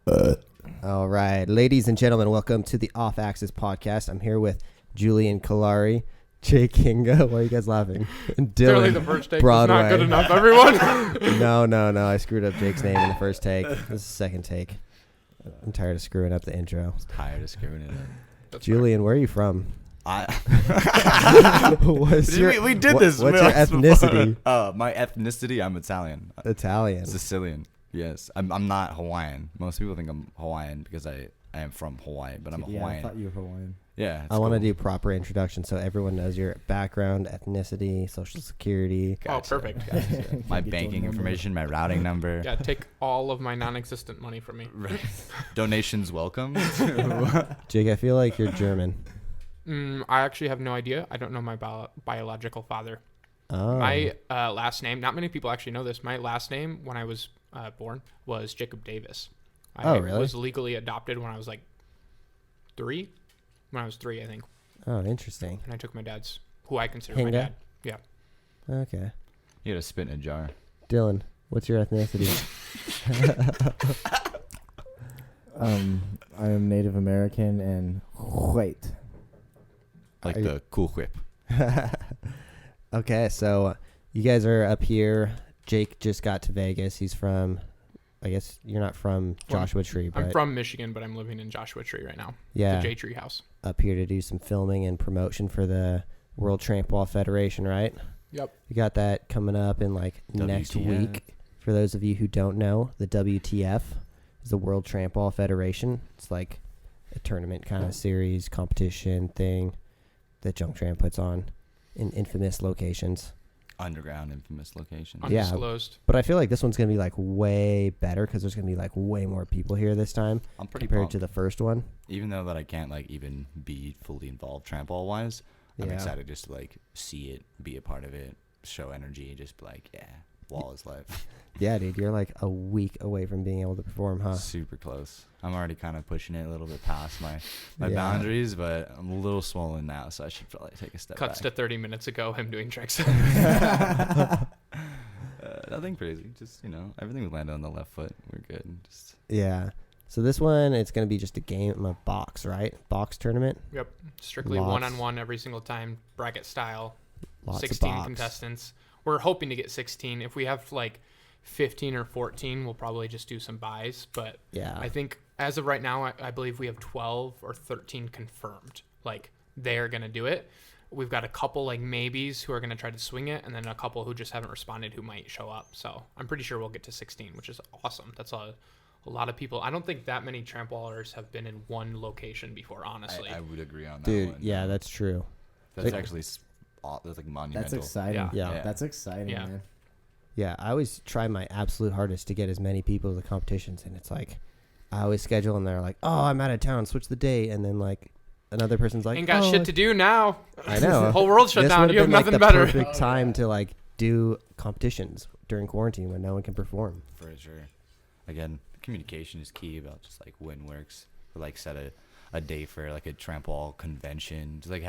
All right, ladies and gentlemen, welcome to the Off Axis podcast. I'm here with Julian Callari, Jake Hinga. Why are you guys laughing? And Clearly Dylan the first take Broadway. was not good enough, everyone. No. I screwed up Jake's name in the first take. This is the second take. I'm tired of screwing up the intro. Tired of screwing it up. That's Julian, where are you from? We What's your this. What's your ethnicity? My ethnicity, I'm Italian. Italian. Sicilian. Yes. I'm not Hawaiian. Most people think I'm Hawaiian because I am from Hawaii, but I'm a Hawaiian. I thought you were Hawaiian. Yeah. I want to do proper introduction so everyone knows your background, ethnicity, social security. Oh, perfect. Gotcha. My banking information, my routing number. Yeah, take all of my non-existent money from me. Right. Donations welcome. Jake, I feel like you're German. I actually have no idea. I don't know my biological father. Oh. My last name, not many people actually know this. My last name when I was born was Jacob Davis. I really? was legally adopted when I was like 3. When I was 3, I think. Oh, interesting. And I took my dad's, who I consider Hinga? my dad. Yeah. Okay. You gotta spit in a jar. Dylan, what's your ethnicity? I am Native American and white. Like the cool whip. Okay, so you guys are up here. Jake just got to Vegas. He's from, I guess you're not from Joshua Tree, but I'm from Michigan, but I'm living in Joshua Tree right now. yeah, The J Tree house. up here to do some filming and promotion for the World Trampwall Federation, right? Yep. You got that coming up in like next WTF. week. For those of you who don't know, the WTF is the World Trampwall Federation. It's like a tournament kind of series, competition thing that Junk Tramp puts on in infamous locations. Underground infamous location. Yeah. Undisclosed. But I feel like this one's going to be like way better because there's going to be like way more people here this time I'm pretty compared pumped. to the first one. Even though that I can't like even be fully involved Trampwall wise, I'm Yeah. excited just to like see it, be a part of it, show energy, just be like, yeah, wall is life. Yeah, dude, you're like a week away from being able to perform, huh? Super close. I'm already kind of pushing it a little bit past my Yeah. boundaries, but I'm a little swollen now, so I should probably take a step Cuts to back. 30 minutes ago, him doing tricks. Nothing crazy. Just, everything was landed on the left foot. We're good. Just Yeah. So this one, it's going to be just a game of box, right? Box tournament. Yep. Strictly Lots. one-on-one every single time, bracket style. Lots 16 of box. contestants. We're hoping to get 16. If we have like 15 or 14, we'll probably just do some buys. But Yeah. I think as of right now, I believe we have 12 or 13 confirmed. Like they're going to do it. We've got a couple like maybes who are going to try to swing it, and then a couple who just haven't responded who might show up. So I'm pretty sure we'll get to 16, which is awesome. That's a lot of people. I don't think that many Trampwallers have been in one location before, honestly. I would agree on that Dude, one. yeah, that's true. That's Like- actually that's like monumental. That's exciting. Yeah. That's exciting, Yeah. man. Yeah, I always try my absolute hardest to get as many people to the competitions, and it's like I always schedule, and they're like, "Oh, I'm out of town, switch the date," and then like another person's like, Ain't got "Oh, shit to do now. I know. Whole world shut This down. would've You have been, like, nothing the better. Perfect time to like do competitions during quarantine when no one can perform. For sure. Again, communication is key about just like when works. Or like set a day for like a Trampwall convention. Just like they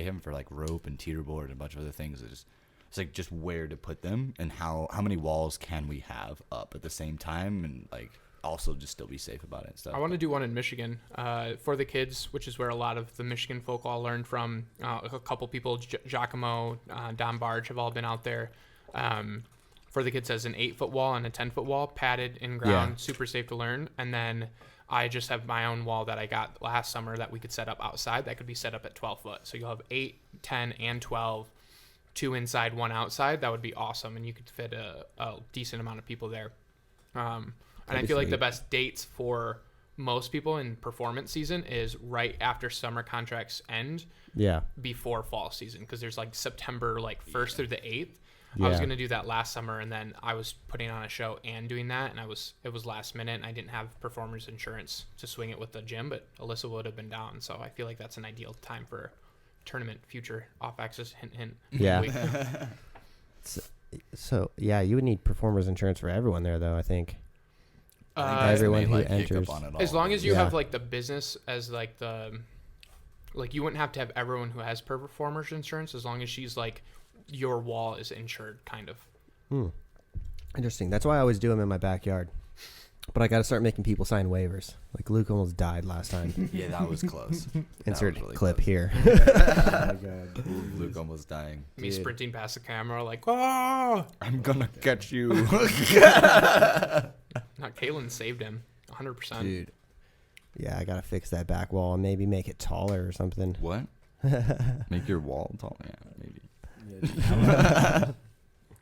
have them for like rope and teeterboard and a bunch of other things. It's like just where to put them and how many walls can we have up at the same time and like also just still be safe about it and stuff. I want to do one in Michigan for the kids, which is where a lot of the Michigan folk all learned from. A couple people, Giacomo, Don Barge, have all been out there. For the kids as an 8-foot wall and a 10-foot wall, padded in ground, super safe to learn. And then I just have my own wall that I got last summer that we could set up outside that could be set up at 12 foot. So you'll have 8, 10, and 12, 2 inside, 1 outside. That would be awesome. And you could fit a decent amount of people there. And I feel like the best dates for most people in performance season is right after summer contracts end Yeah. before fall season. Cause there's like September, like 1st through the 8th. I was Yeah. going to do that last summer, and then I was putting on a show and doing that, and it was last minute, and I didn't have performers insurance to swing it with the gym, but Alyssa would have been down, so I feel like that's an ideal time for tournament future off-axis, hint, hint. Yeah. Week. So yeah, you would need performers insurance for everyone there, though. I think. Everyone who enters. As long as you Yeah. have like the business as like you wouldn't have to have everyone who has performers insurance, as long as she's like your wall is insured, kind of. Interesting. That's why I always do them in my backyard. But I got to start making people sign waivers. Like Luke almost died last time. Yeah, that was close. Insert That was really clip close. here. Oh my god. Luke almost dying. Me Dude. sprinting past the camera like, oh! I'm gonna catch you. Not Kalen saved him 100%. Dude. Yeah, I got to fix that back wall and maybe make it taller or something. What? Make your wall tall? Yeah, maybe.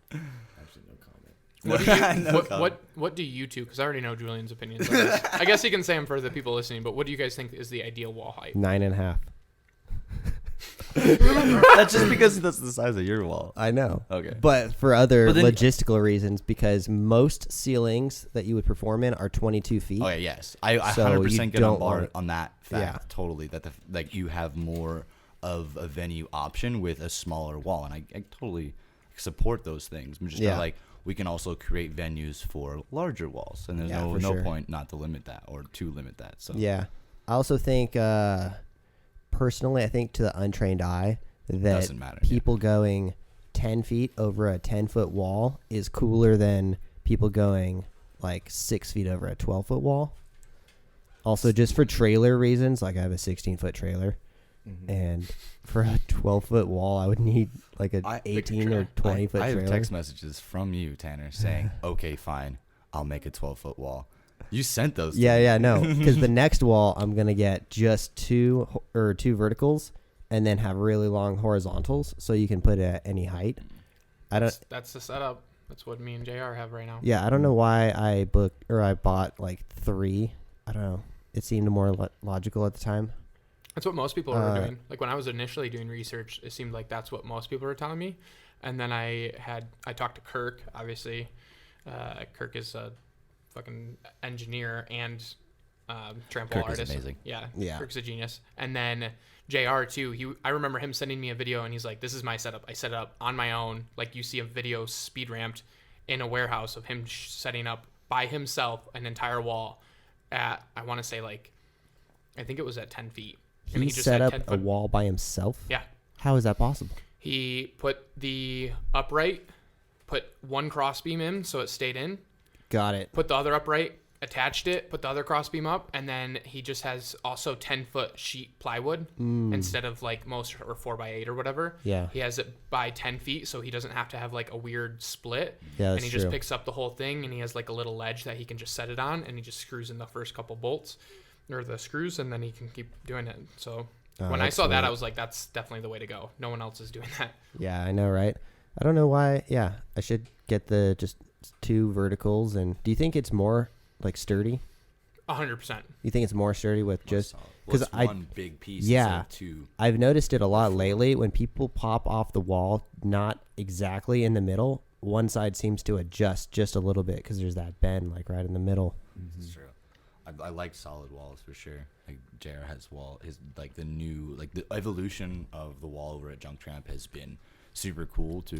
Actually, no comment. What do you No what, comment. what do you two? Because I already know Julian's opinions on this. I guess he can say them for the people listening. But what do you guys think is the ideal wall height? 9.5. That's just because that's the size of your wall. I know. Okay. But for other But then- logistical reasons, because most ceilings that you would perform in are 22 feet. Okay, yes. I So 100% you get on don't board want- on that fact. Yeah. Totally. That like you have more of a venue option with a smaller wall. And I totally support those things. I'm just kinda Yeah. like, we can also create venues for larger walls. And there's Yeah, no for sure. point not to limit that or to limit that. So Yeah. I also think, personally, I think to the untrained eye that doesn't matter. yeah. people going 10 feet over a 10-foot wall is cooler than people going like 6 feet over a 12-foot wall. Also, just for trailer reasons, like I have a 16-foot trailer, Mhm. and for a 12-foot wall, I would need like a I- 18 or 20-foot I have trailer. text messages from you, Tanner, saying, okay, fine, I'll make a 12-foot wall. You sent those to me. Yeah, no, because the next wall I'm gonna get just two verticals, and then have really long horizontals, so you can put it at any height. I don't. That's the setup. That's what me and JR have right now. Yeah, I don't know why I bought like 3. I don't know. It seemed more logical at the time. That's what most people were doing. Like when I was initially doing research, it seemed like that's what most people were telling me. And then I talked to Kirk, obviously. Kirk is a fucking engineer and Trampwall Kirk is artist. amazing. Yeah. Kirk's a genius. And then JR too. I remember him sending me a video and he's like, "This is my setup. I set it up on my own." Like you see a video speed ramped in a warehouse of him setting up by himself an entire wall at, I want to say like, I think it was at 10 feet. And He just set had up 10 a foot. wall by himself. Yeah. How is that possible? He put the upright, put one crossbeam in so it stayed in, Got it. put the other upright, attached it, put the other crossbeam up, and then he just has also 10-foot sheet plywood instead of like most or 4x8 or whatever. Yeah. He has it by 10 feet so he doesn't have to have like a weird split. Yeah, and that's he true. just picks up the whole thing and he has like a little ledge that he can just set it on and he just screws in the first couple bolts or the screws and then he can keep doing it. So Oh, when I that's saw that, sweet. I was like, that's definitely the way to go. No one else is doing that. Yeah, I know, right? I don't know why. Yeah, I should get the just 2 verticals. And do you think it's more like sturdy? 100%. You think it's more sturdy with just? because 'cause I- one big piece Yeah. instead of two. I've noticed it a lot lately when people pop off the wall, not exactly in the middle. One side seems to adjust just a little bit because there's that bend like right in the middle. It's true. I like solid walls for sure. Like JR has his like the new like the evolution of the wall over at Junk Tramp has been super cool to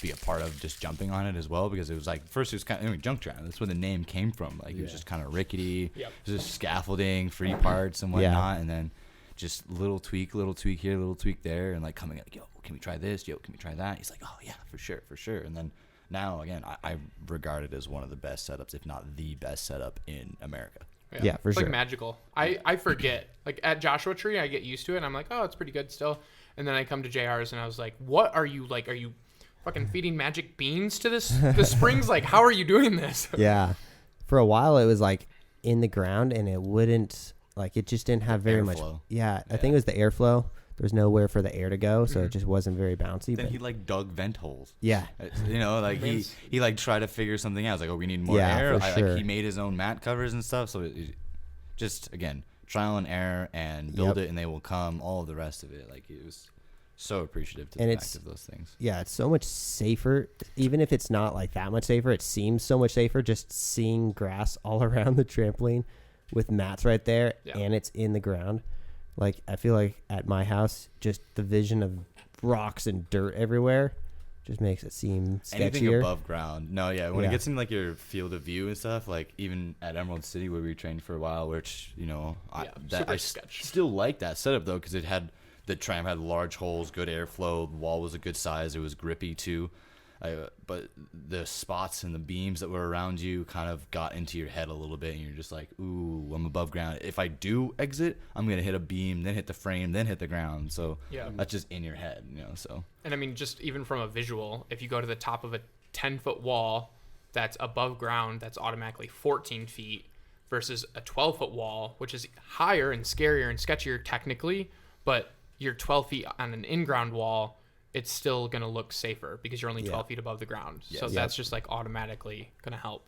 be a part of, just jumping on it as well, because it was like first it was kind of Junk Tramp. That's where the name came from. Like it was Yeah. just kind of rickety. Yep. It was just scaffolding, free parts and whatnot, and then just little tweak here, little tweak there, and like coming like, yo, can we try this? Yo, can we try that? He's like, oh yeah, for sure. And then now again, I regard it as one of the best setups, if not the best setup in America. Yeah, for it's sure. like magical. I forget. Like at Joshua Tree, I get used to it and I'm like, oh, it's pretty good still. And then I come to JR's and I was like, what are you like? Are you fucking feeding magic beans to the springs? Like, how are you doing this? Yeah, for a while it was like in the ground and it wouldn't like it just didn't have very much. Airflow. Yeah, I think it was the airflow. There was nowhere for the air to go, so Mm-hmm. it just wasn't very bouncy. Then But he like dug vent holes. yeah, You know, like Means- he like tried to figure something out. It's like, oh, we need more Yeah, air. for Like sure. he made his own mat covers and stuff. So it just again, trial and error, and build Yep. it, and they will come. All of the rest of it, like it was so appreciative to And the it's- fact of those things. yeah, it's so much safer. Even if it's not like that much safer, it seems so much safer just seeing grass all around the trampoline with mats right there, Yeah. and it's in the ground. Like I feel like at my house, just the vision of rocks and dirt everywhere just makes it seem Anything sketchier. above ground, no, yeah. When Yeah. it gets in like your field of view and stuff, like even at Emerald City where we trained for a while, which Yeah, I super sketch. still like that setup though, because the tram had large holes, good airflow, the wall was a good size, it was grippy too. But the spots and the beams that were around you kind of got into your head a little bit, and you're just like, ooh, I'm above ground. If I do exit, I'm going to hit a beam, then hit the frame, then hit the ground. So that's just in your head, so. And I mean, just even from a visual, if you go to the top of a 10-foot wall that's above ground, that's automatically 14 feet versus a 12-foot wall, which is higher and scarier and sketchier technically, but you're 12 feet on an in-ground wall, it's still going to look safer because you're only 12 feet above the ground. Yes. So that's just like automatically going to help.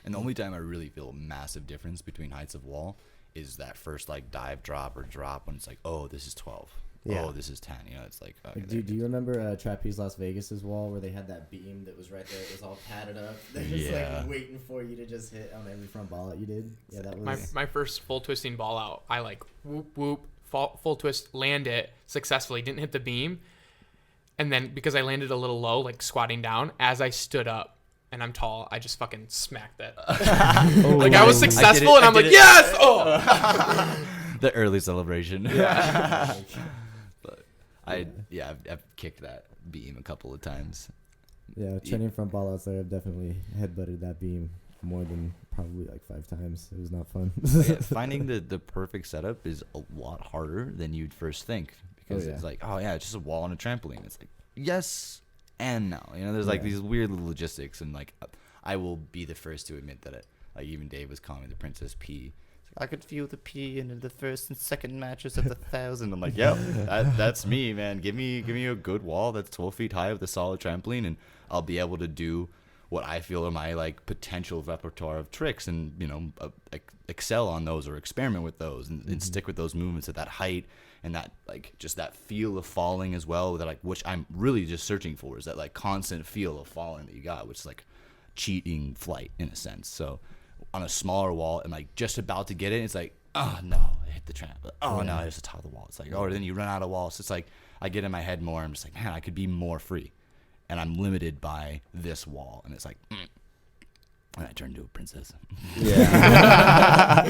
And the only time I really feel a massive difference between heights of wall is that first like dive drop or drop when it's like, oh, this is 12. Yeah. Oh, this is 10. It's like, okay, do you remember Trapeze Las Vegas's wall where they had that beam that was right there? It was all padded up. They're just like waiting for you to just hit on every front ball out you did. Yeah, that was my first full twisting ball out. I like whoop whoop, full twist, land it successfully, didn't hit the beam. And then because I landed a little low, like squatting down, as I stood up, and I'm tall, I just fucking smacked that. Like I was successful, and I'm like, yes! Oh! The early celebration. Yeah. But I've kicked that beam a couple of times. Yeah, training front ball outs there, I've definitely headbutted that beam more than probably like 5 times. It was not fun. Finding the perfect setup is a lot harder than you'd first think. Because it's like, oh yeah, it's just a wall on a trampoline. It's like, yes and no. There's like these weird little logistics, and like I will be the first to admit that like even Dave was calling me the Princess P. I could feel the P in the first and second matches of the 1,000. I'm like, yep, that's me, man. Give me a good wall that's 12 feet high with a solid trampoline, and I'll be able to do what I feel are my like potential repertoire of tricks, and excel on those or experiment with those, and stick with those movements at that height. And that like just that feel of falling as well, that like which I'm really just searching for, is that like constant feel of falling that you got, which is like cheating flight in a sense. So on a smaller wall, I'm like just about to get it, it's like, oh no, I hit the tramp. Oh no, it's the top of the wall. It's like, oh, then you run out of walls. So it's like I get in my head more. I'm just like, man, I could be more free, and I'm limited by this wall. And it's like, and I turn into a princess. Yeah.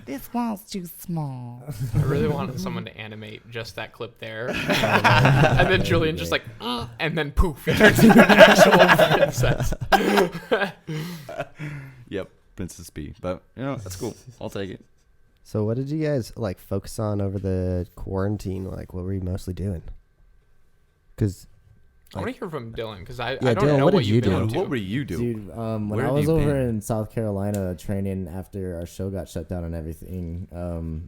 This wall's too small. I really wanted someone to animate just that clip there. And then Julian just like, and then poof, he turns into an actual princess. Yep, Princess P. But, that's cool. I'll take it. So what did you guys, like, focus on over the quarantine? Like, what were you mostly doing? Because... I want to hear from Dylan, because I Dylan, don't know what you've been up to. What were you doing? Dude, when I was over in South Carolina training after our show got shut down and everything,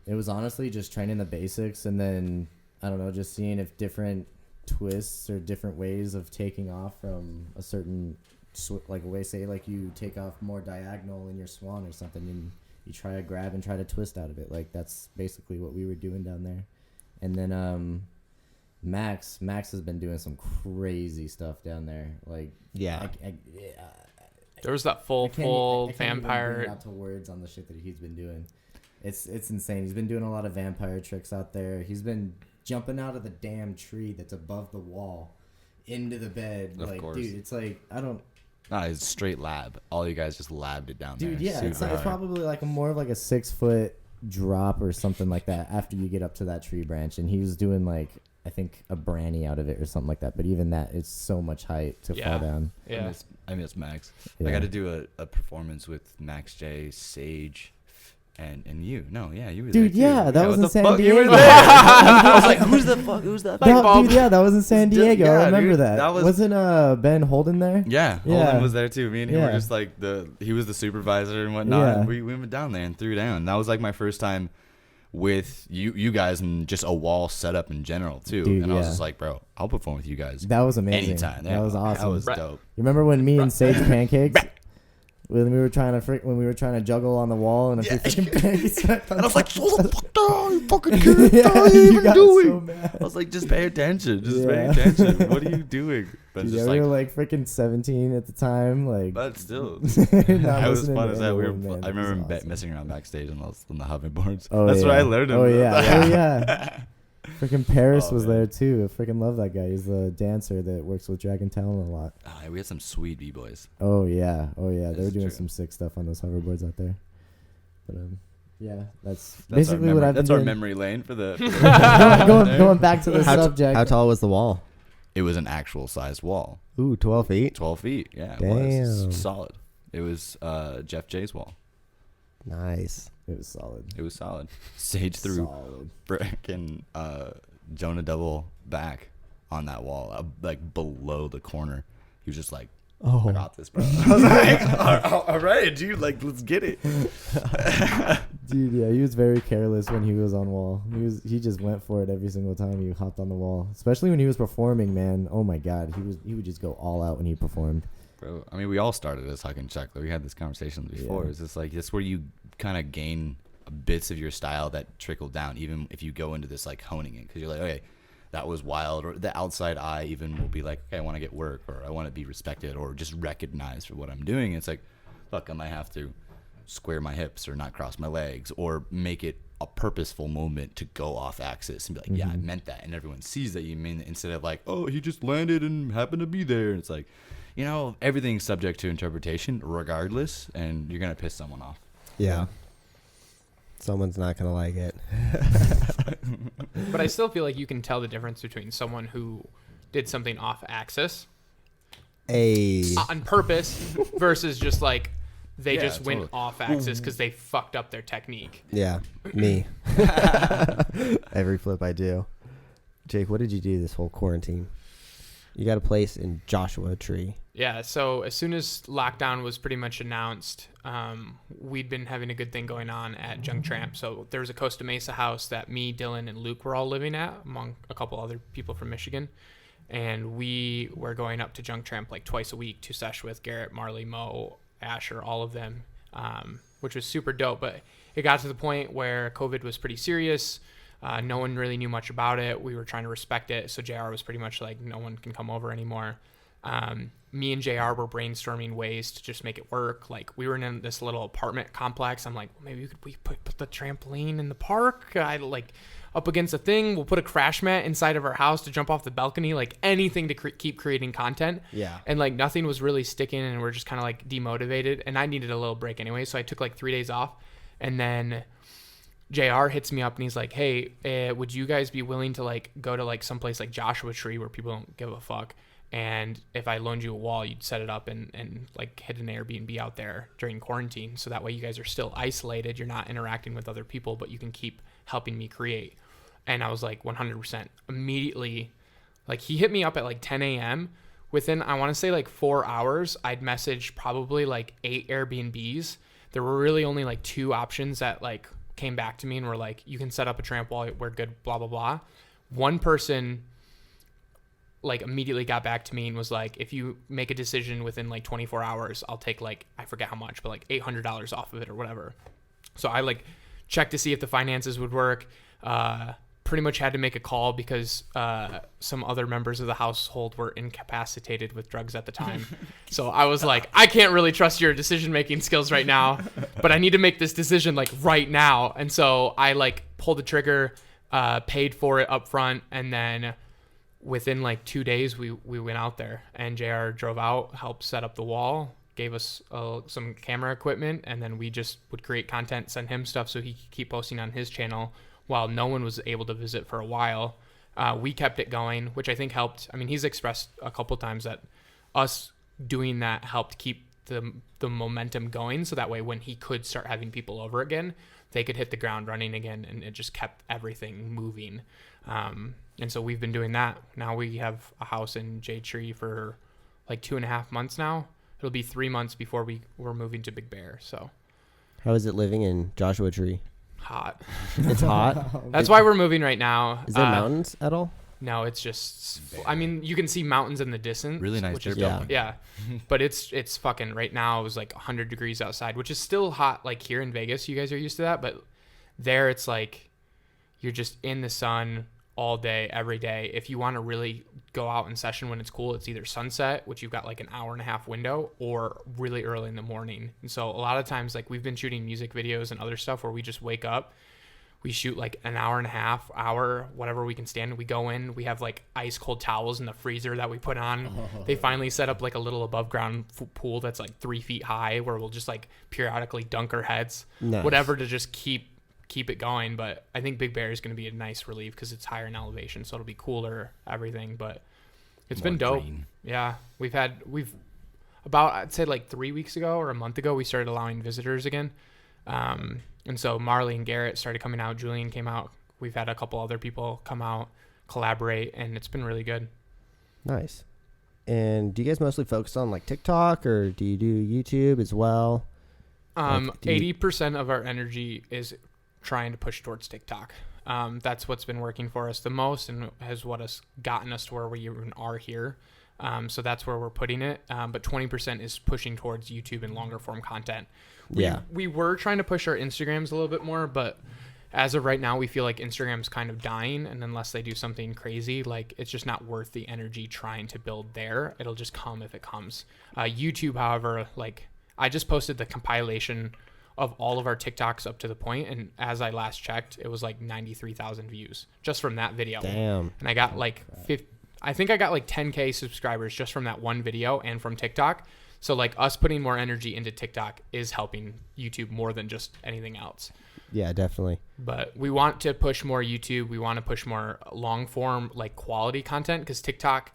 it was honestly just training the basics, and then, I don't know, just seeing if different twists or different ways of taking off from a certain, like a way, say, like you take off more diagonal in your swan or something, and you try to grab and try to twist out of it. Like, that's basically what we were doing down there. And then, Max has been doing some crazy stuff down there. Like, yeah, there was that full I can't vampire. Even bring out to words on the shit that he's been doing. It's insane. He's been doing a lot of vampire tricks out there. He's been jumping out of the damn tree that's above the wall into the bed. Of like, course. Dude, it's like I don't. Nah, it's straight lab. All you guys just labbed it down there. Dude, yeah, it's probably like more of like a 6-foot drop or something like that after you get up to that tree branch, and he was doing like, I think, a branny out of it or something like that. But even that, it's so much height to fall down. Yeah. I miss Max. Yeah. I got to do a performance with Max J, Sage, and you. No, yeah, you were Dude, there. Yeah, that was in San Diego. You were there. I was like, who's the fuck? Who's that? Dude, yeah, that was in San Diego. Yeah, I remember dude, that. that Wasn't Ben Holden there? Yeah, Holden was there too. Me and him were just like he was the supervisor and whatnot. Yeah. And we went down there and threw down. That was like my first time with you guys, and just a wall setup in general too. Dude, and I was just like, bro, I'll perform with you guys. That was amazing. Anytime. That was awesome. That was dope. You remember when me and Sage Pancakes, when we were trying to juggle on the wall and a few freaking pancakes, and I was like, slow the fuck down, you fucking kid. What are you even doing? I was like, just pay attention. Pay attention. What are you doing? But Dude, just we were like freaking 17 at the time. Like, but still, that was fun as that. I remember messing around backstage on the hoverboards. Oh, That's yeah. where I learned him. Oh yeah. Freaking Paris was man. there too. I freaking love that guy. He's the dancer that works with Dragon Talon a lot. We had some sweet b-boys. Oh yeah. They were That's doing true. some sick stuff on those hoverboards out there. But yeah, that's That's basically what I've been That's our doing. memory lane for the. going back to the subject. How tall was the wall? it was an actual sized wall. Ooh, 12 feet? 12 feet. Yeah, it Damn. was solid. It was Jeff J's wall. Nice. It was solid. It was solid. Sage threw Solid. brick and Jonah double back on that wall, like below the corner. He was just like, Oh. I got this, bro. I was like, all right, dude, like, let's get it. Dude, yeah, he was very careless when he was on wall. He just went for it every single time he hopped on the wall. Especially when he was performing, man. Oh my god, he would just go all out when he performed. Bro, I mean, we all started as Huck and Chuck. We had this conversation before. Yeah. It's just like, it's where you kind of gain bits of your style that trickle down, even if you go into this, like, honing it. Because you're like, okay, that was wild. Or the outside eye even will be like, okay, I want to get work, or I want to be respected, or just recognized for what I'm doing. It's like, look, I might have to square my hips or not cross my legs, or make it a purposeful movement to go off axis and be like, yeah, I meant that. And everyone sees that you mean it, instead of like, oh, he just landed and happened to be there. It's like, you know, everything's subject to interpretation regardless, and you're going to piss someone off. Yeah. Someone's not going to like it. But I still feel like you can tell the difference between someone who did something off axis on purpose versus just like they Yeah, just went totally. off axis because they fucked up their technique. Yeah, me. Every flip I do. Jake, what did you do this whole quarantine? You got a place in Joshua Tree. Yeah, so as soon as lockdown was pretty much announced, we'd been having a good thing going on at Junk Tramp. So there was a Costa Mesa house that me, Dylan, and Luke were all living at, among a couple other people from Michigan. And we were going up to Junk Tramp like twice a week to sesh with Garrett, Marley, Mo, Asher, all of them, which was super dope. But it got to the point where COVID was pretty serious. No one really knew much about it. We were trying to respect it. So JR was pretty much like, no one can come over anymore. Me and JR were brainstorming ways to just make it work. Like, we were in this little apartment complex. I'm like, well, maybe we put the trampoline in the park. I like up against a thing. We'll put a crash mat inside of our house to jump off the balcony. Like anything to keep creating content. Yeah. And like nothing was really sticking, and we're just kind of like demotivated. And I needed a little break anyway, so I took like 3 days off. And then JR hits me up and he's like, hey, would you guys be willing to like go to like someplace like Joshua Tree where people don't give a fuck? And if I loaned you a wall, you'd set it up and like hit an Airbnb out there during quarantine. So that way you guys are still isolated. You're not interacting with other people, but you can keep helping me create. And I was like 100% immediately. Like, he hit me up at like 10 a.m. Within, I want to say like 4 hours, I'd messaged probably like 8 Airbnbs. There were really only like 2 options that like came back to me and were like, you can set up a tramp wall, we're good, blah, blah, blah. One person like immediately got back to me and was like, if you make a decision within like 24 hours, I'll take like, I forget how much, but like $800 off of it or whatever. So I like checked to see if the finances would work. Pretty much had to make a call because some other members of the household were incapacitated with drugs at the time. So I was like, I can't really trust your decision-making skills right now, but I need to make this decision like right now. And so I like pulled the trigger, paid for it up front, and then within like 2 days, we went out there, and JR drove out, helped set up the wall, gave us some camera equipment, and then we just would create content, send him stuff so he could keep posting on his channel while no one was able to visit for a while. We kept it going, which I think helped. I mean, he's expressed a couple times that us doing that helped keep the momentum going, so that way when he could start having people over again, they could hit the ground running again, and it just kept everything moving. And so we've been doing that. Now we have a house in J Tree for like 2.5 months now. It'll be 3 months before we're moving to Big Bear. So How is it living in Joshua Tree? hot. It's hot. That's why we're moving right now. Is there mountains at all? No, it's just, I mean, you can see mountains in the distance. Really nice which is dirt dope. building. Yeah. But it's fucking, right now it was like 100 degrees outside, which is still hot like here in Vegas. You guys are used to that, but there it's like you're just in the sun all day, every day. If you want to really go out in session when it's cool, it's either sunset, which you've got like an 1.5 hour window, or really early in the morning. And so a lot of times, like, we've been shooting music videos and other stuff where we just wake up, we shoot like an 1.5 hour, whatever we can stand. We go in, we have like ice cold towels in the freezer that we put on. They finally set up like a little above ground pool that's like 3 feet high, where we'll just like periodically dunk our heads, Nice. whatever, to just keep it going. But I think Big Bear is going to be a nice relief because it's higher in elevation, so it'll be cooler, everything. But It's More been dope. green. Yeah, we've about, I'd say like 3 weeks ago or a month ago, we started allowing visitors again. And so Marley and Garrett started coming out. Julian came out. We've had a couple other people come out, collaborate, and it's been really good. Nice. And do you guys mostly focus on like TikTok, or do you do YouTube as well? 80% of our energy is trying to push towards TikTok. That's what's been working for us the most and has has gotten us to where we even are here. So that's where we're putting it. But 20% is pushing towards YouTube and longer form content. We were trying to push our Instagrams a little bit more, but as of right now, we feel like Instagram's kind of dying. And unless they do something crazy, like it's just not worth the energy trying to build there. It'll just come if it comes. YouTube, however, like I just posted the compilation of all of our TikToks up to the point, and as I last checked, it was like 93,000 views just from that video. Damn. And I got like I think I got like 10K subscribers just from that one video and from TikTok. So like us putting more energy into TikTok is helping YouTube more than just anything else. Yeah, definitely. But we want to push more YouTube. We want to push more long form, like quality content, because TikTok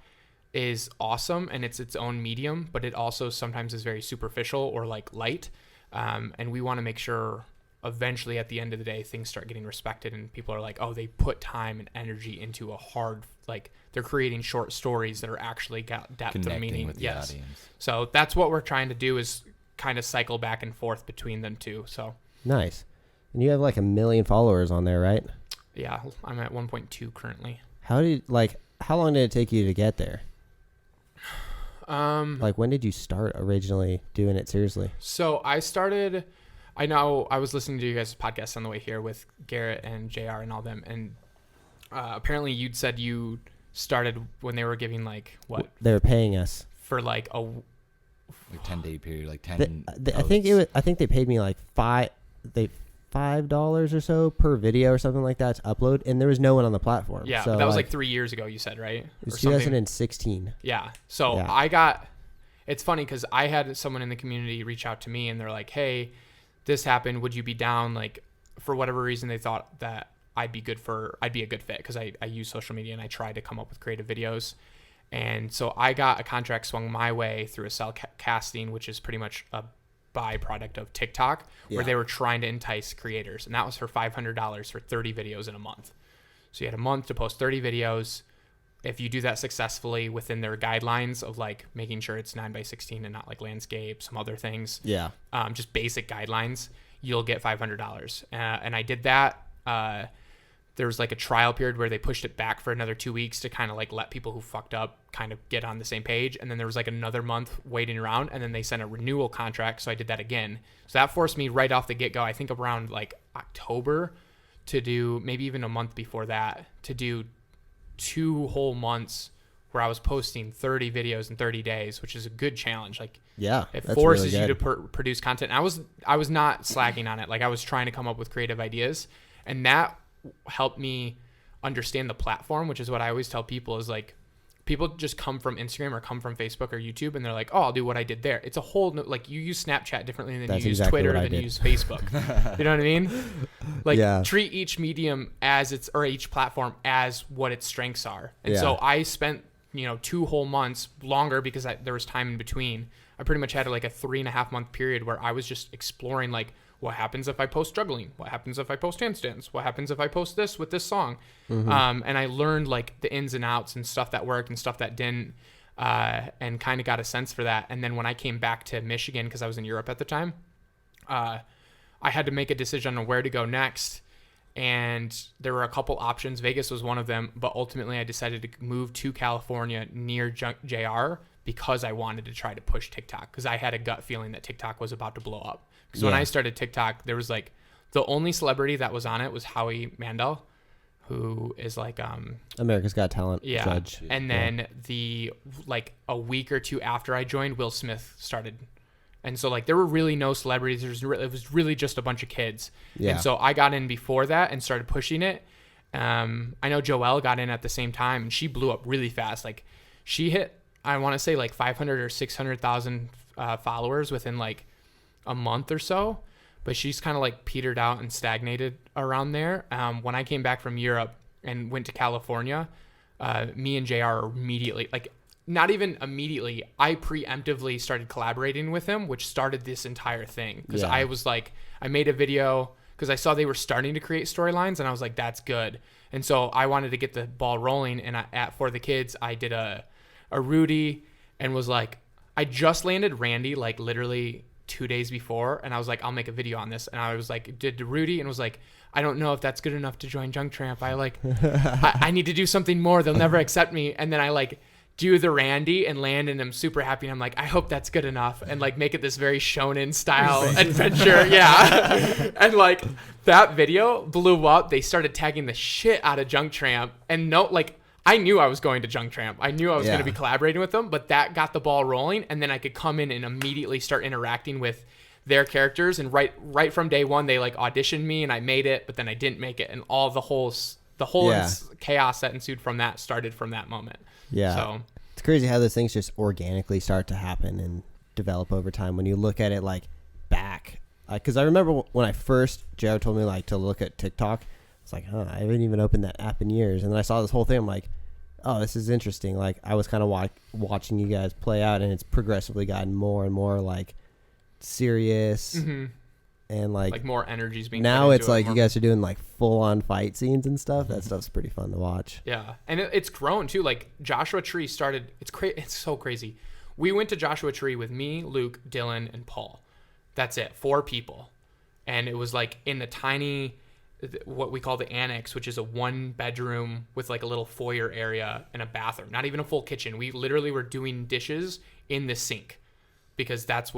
is awesome and it's its own medium, but it also sometimes is very superficial or like light. And we want to make sure eventually at the end of the day, things start getting respected and people are like, oh, they put time and energy into a hard, like they're creating short stories that are actually got depth Connecting of meaning. with the audience. So that's what we're trying to do, is kind of cycle back and forth between them two. So Nice. And you have like 1 million followers on there, right? yeah, I'm at 1.2 currently. How long did it take you to get there? Like when did you start originally doing it seriously? So I was listening to you guys' podcast on the way here with Garrett and JR and all them. And apparently you'd said you started when they were giving like what? They were paying us For like a 10-day period, like 10. I think they paid me like $5 or so per video or something like that to upload, and there was no one on the platform. yeah, so but that was like 3 years ago, you said, right? it was Or something. 2016. Yeah. So Yeah. it's funny because I had someone in the community reach out to me and they're like, hey, this happened. Would you be down? Like for whatever reason, they thought that I'd be a good fit because I use social media and I try to come up with creative videos. And so I got a contract swung my way through a cell casting, which is pretty much a byproduct of TikTok, where they were trying to entice creators. And that was for $500 for 30 videos in a month. So you had a month to post 30 videos. If you do that successfully within their guidelines of like making sure it's 9x16 and not like landscape, some other things, just basic guidelines, you'll get $500. And I did that. There was like a trial period where they pushed it back for another 2 weeks to kind of like let people who fucked up kind of get on the same page. And then there was like another month waiting around, and then they sent a renewal contract. So I did that again. So that forced me right off the get-go, I think around like October, to do, maybe even a month before that, to do 2 whole months where I was posting 30 videos in 30 days, which is a good challenge. Like, it forces you to produce content. And I was not slacking on it. Like I was trying to come up with creative ideas, and that helped me understand the platform, which is what I always tell people is like, people just come from Instagram or come from Facebook or YouTube and they're like, oh, I'll do what I did there. It's a whole, like you use Snapchat differently than you use Twitter, than you use Facebook. You know what I mean? Like treat each medium or each platform as what its strengths are. And so I spent, 2 whole months longer because there was time in between. I pretty much had like a 3.5 month period where I was just exploring like, what happens if I post juggling? What happens if I post handstands? What happens if I post this with this song? And I learned like the ins and outs and stuff that worked and stuff that didn't, and kind of got a sense for that. And then when I came back to Michigan, because I was in Europe at the time, I had to make a decision on where to go next. And there were a couple options. Vegas was one of them, but ultimately I decided to move to California near JR because I wanted to try to push TikTok, because I had a gut feeling that TikTok was about to blow up. Because when I started TikTok, there was like the only celebrity that was on it was Howie Mandel, who is like America's Got Talent judge. And then a week or 2 after I joined, Will Smith started. And so like there were really no celebrities. It was really just a bunch of kids. And so I got in before that and started pushing it. I know Joelle got in at the same time, and she blew up really fast. Like she hit, I want to say like 500 or 600,000 followers within like a month or so, but she's kind of like petered out and stagnated around there. When I came back from Europe and went to California, me and JR immediately, like not even immediately, I preemptively started collaborating with him, which started this entire thing. Because I was like, I made a video because I saw they were starting to create storylines, and I was like, that's good. And so I wanted to get the ball rolling, and for the kids, I did a Rudy, and was like, I just landed Randy like literally 2 days before, and I was like, I'll make a video on this. And I was like, did the Rudy, and was like, I don't know if that's good enough to join Junk Tramp. I need to do something more. They'll never accept me. And then I like do the Randy and land, and I'm super happy. And I'm like, I hope that's good enough, and like make it this very shonen style adventure. Yeah. And like that video blew up. They started tagging the shit out of Junk Tramp, and I knew I was going to Junk Tramp. I knew I was going to be collaborating with them, but that got the ball rolling, and then I could come in and immediately start interacting with their characters. And right from day one, they like auditioned me, and I made it, but then I didn't make it, and all the whole chaos that ensued from that started from that moment. Yeah. So it's crazy how those things just organically start to happen and develop over time when you look at it like back. Because I remember when I first, Jared told me like to look at TikTok. It's like, I haven't even opened that app in years. And then I saw this whole thing. I'm like, oh, this is interesting. Like I was kind of watching you guys play out, and it's progressively gotten more and more like serious. Mm-hmm. And like more energies being now put it's into like it, you guys are doing like full on fight scenes and stuff. That stuff's pretty fun to watch. Yeah, and it's grown too. Like Joshua Tree started. It's so crazy. We went to Joshua Tree with me, Luke, Dylan, and Paul. That's it, 4 people, and it was like in the tiny, what we call the annex, which is a 1-bedroom with like a little foyer area and a bathroom. Not even a full kitchen. We literally were doing dishes in the sink, because that's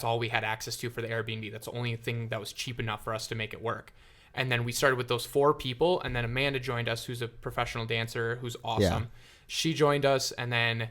all we had access to for the Airbnb. That's the only thing that was cheap enough for us to make it work. And then we started with those 4 people, and then Amanda joined us, who's a professional dancer, who's awesome. Yeah. She joined us, and then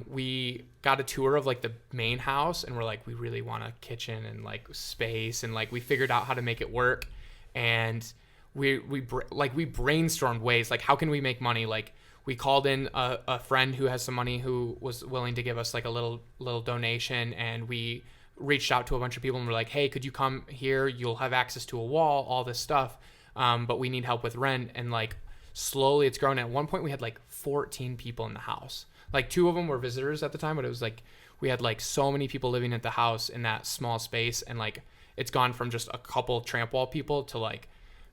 we got a tour of like the main house, and we're like, we really want a kitchen and like space, and like we figured out how to make it work. And we brainstormed ways, like how can we make money? Like we called in a friend who has some money who was willing to give us like a little donation, and we reached out to a bunch of people and we're like, hey, could you come here? You'll have access to a wall, all this stuff, but we need help with rent. And like slowly it's grown. At one point we had like 14 people in the house. Like 2 of them were visitors at the time, but it was like we had like so many people living at the house in that small space. And like it's gone from just a couple Trampwall people to like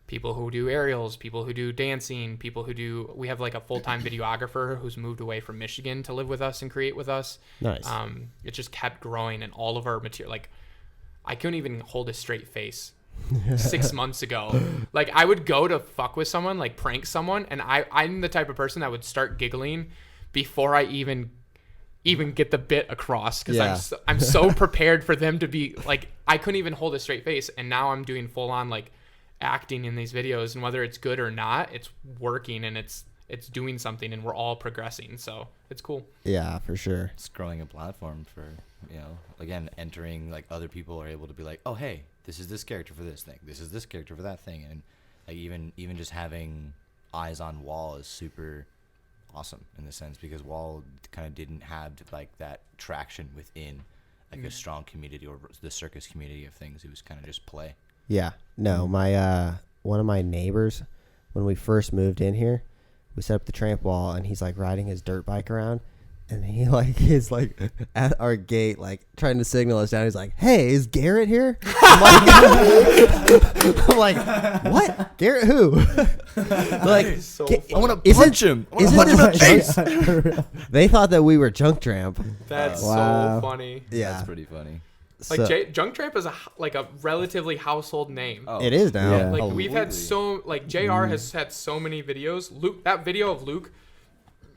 people who do aerials, people who do dancing, we have like a full-time videographer who's moved away from Michigan to live with us and create with us. Nice. It just kept growing, and all of our material, like I couldn't even hold a straight face 6 months ago. Like I would go to fuck with someone, like prank someone, and I'm the type of person that would start giggling before I even get the bit across, because I'm so prepared for them to be like, I couldn't even hold a straight face. And now I'm doing full on like acting in these videos, and whether it's good or not, it's working, and it's doing something, and we're all progressing. So it's cool. Yeah, for sure. It's growing a platform for, again, entering, like other people are able to be like, oh, hey, this is this character for this thing. This is this character for that thing. And like even just having eyes on Wall is super awesome in the sense, because Wall kind of didn't have like that traction within like a strong community or the circus community of things. It was kind of just play. Yeah. No, my one of my neighbors, when we first moved in here, we set up the tramp wall, and he's like riding his dirt bike around, and he like is like at our gate, like trying to signal us down. He's like, "Hey, is Garrett here?" I'm like, "What? Garrett who?" Like, so I want to punch him. I want to punch him in the face. They thought that we were Junk Tramp. That's Wow. so funny. Yeah, That's pretty funny. Like Junk Tramp is a relatively household name. Oh. It is now. Yeah. Like Absolutely. we've had JR has had so many videos. Luke, that video of Luke,